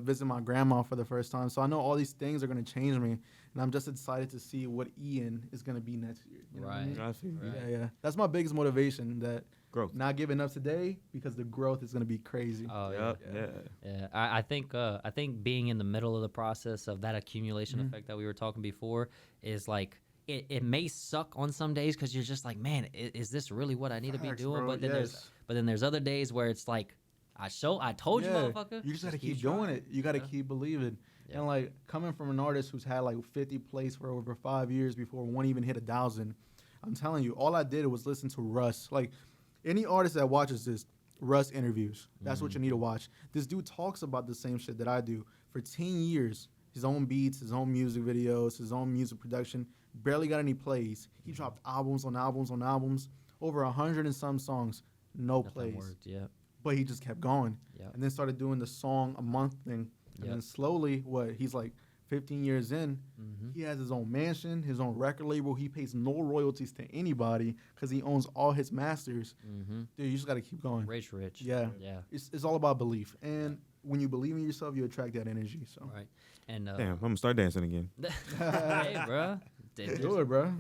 visit my grandma for the first time. So I know all these things are going to change me, and I'm just excited to see what Ian is going to be next year. You know what I mean? Right. I feel you. Right. Yeah. That's my biggest motivation. That Growth. not giving up today because the growth is going to be crazy. Oh Yep, yeah. yeah. Yeah, I think being in the middle of the process of that accumulation effect that we were talking before is like it may suck on some days because you're just like, man, is this really what I need to be Facts, doing? bro, But then yes. there's other days where it's like, I told you, motherfucker. You just got to keep trying. doing it. You got to Yeah. keep believing. Yeah. And like coming from an artist who's had like 50 plays for over 5 years before one even hit 1,000, I'm telling you, all I did was listen to Russ. Like Any artist that watches this, Russ interviews. That's what you need to watch. This dude talks about the same shit that I do for 10 years. His own beats, his own music videos, his own music production. Barely got any plays. He dropped albums on albums on albums. Over 100 and some songs. No Nothing plays. worked, yeah. But he just kept going. Yep. And then started doing the song a month thing. And then slowly, he's like 15 years in, he has his own mansion, his own record label. He pays no royalties to anybody because he owns all his masters. Dude, you just got to keep going. Rich. Yeah. Yeah. It's all about belief. And when you believe in yourself, you attract that energy. So Right. And Damn, I'm gonna start dancing again. hey, bro. do it, bro.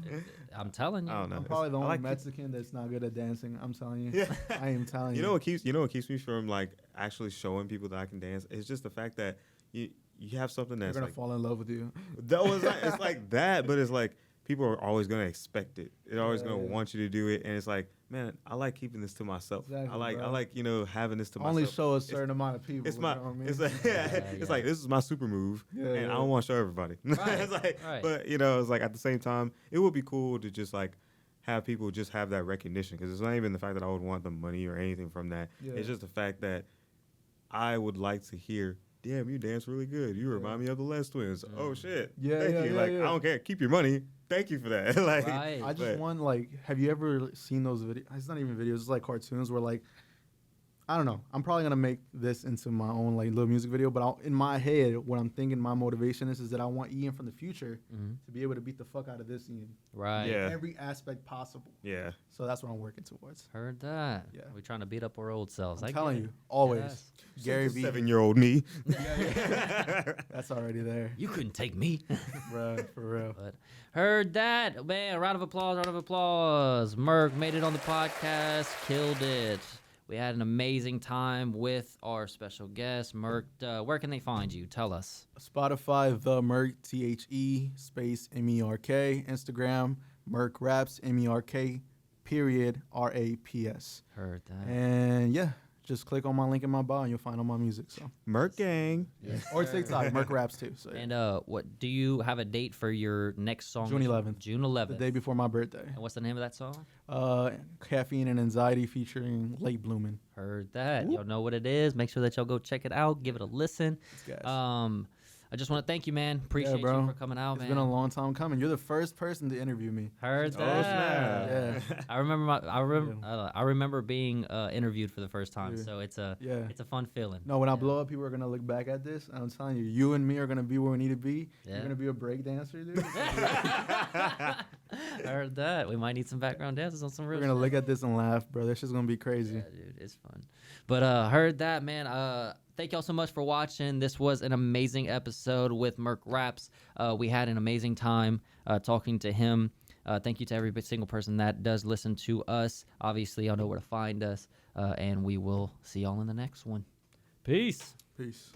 I'm telling you. I don't know. I'm probably the I only like Mexican that's not good at dancing. I'm telling you. Yeah. I am telling you. You know what keeps me from like actually showing people that I can dance? It's just the fact that you have something They're that's gonna like fall in love with you. that was like, it's like that, but it's like people are always gonna expect it. They're always gonna want you to do it, and it's like, man, I like keeping this to myself. Exactly, I like having this to Only myself. show a certain amount of people. It's my. You know what I mean? It's like it's like this is my super move, and I don't want to show everybody. Right, It's like, right. but it's like at the same time, it would be cool to just like have people just have that recognition, because it's not even the fact that I would want the money or anything from that. Yeah. It's just the fact that I would like to hear, damn, you dance really good. You remind me of the Les Twins. Oh shit. Yeah, Thank yeah, you. yeah, Like yeah. I don't care. Keep your money. Thank you for that. Like Right. I just but- want, like, have you ever seen those videos? It's not even videos. It's like cartoons where, like, I don't know. I'm probably gonna make this into my own like little music video, but in my head, what I'm thinking, my motivation is that I want Ian from the future to be able to beat the fuck out of this Ian, Right. Yeah. every aspect possible. Yeah. So that's what I'm working towards. Heard that. Yeah. We're trying to beat up our old selves. I'm telling you, always. Yes. Gary Vee, 7-year-old me. that's already there, You couldn't take me. bro, for real. But heard that, man. Round of applause. Merk made it on the podcast, killed it. We had an amazing time with our special guest, Merk. Where can they find you? Tell us. Spotify, the Merk, THE space MERK. Instagram, Merk.raps, MERK, period, RAPS. Heard that. And yeah, just click on my link in my bio and you'll find all my music. So Merk gang. or TikTok, Merk.raps too. So yeah. And what do you have a date for your next song? June 11th. June The 11th. day before my birthday. And what's the name of that song? Caffeine and Anxiety featuring Late Bloomin'. Heard that. Y'all know what it is. Make sure that y'all go check it out. Give it a listen. Gas. I just want to thank you, man. Appreciate bro. you for coming out, It's man. been a long time coming. You're the first person to interview me. Heard Oh, that. snap. Yeah. I remember being interviewed for the first time. Yeah. So it's a Yeah. fun feeling. No, when I blow up, people are gonna look back at this. I'm telling you, you and me are gonna be where we need to be. Yeah. You're gonna be a break dancer, dude. I heard that. We might need some background dances on some real We're gonna shit. look at this and laugh, bro. That shit's gonna be crazy. Yeah, dude, it's fun. But heard that, man. Thank y'all so much for watching. This was an amazing episode with Merk.raps. We had an amazing time talking to him. Thank you to every single person that does listen to us. Obviously, y'all know where to find us. And we will see y'all in the next one. Peace. Peace.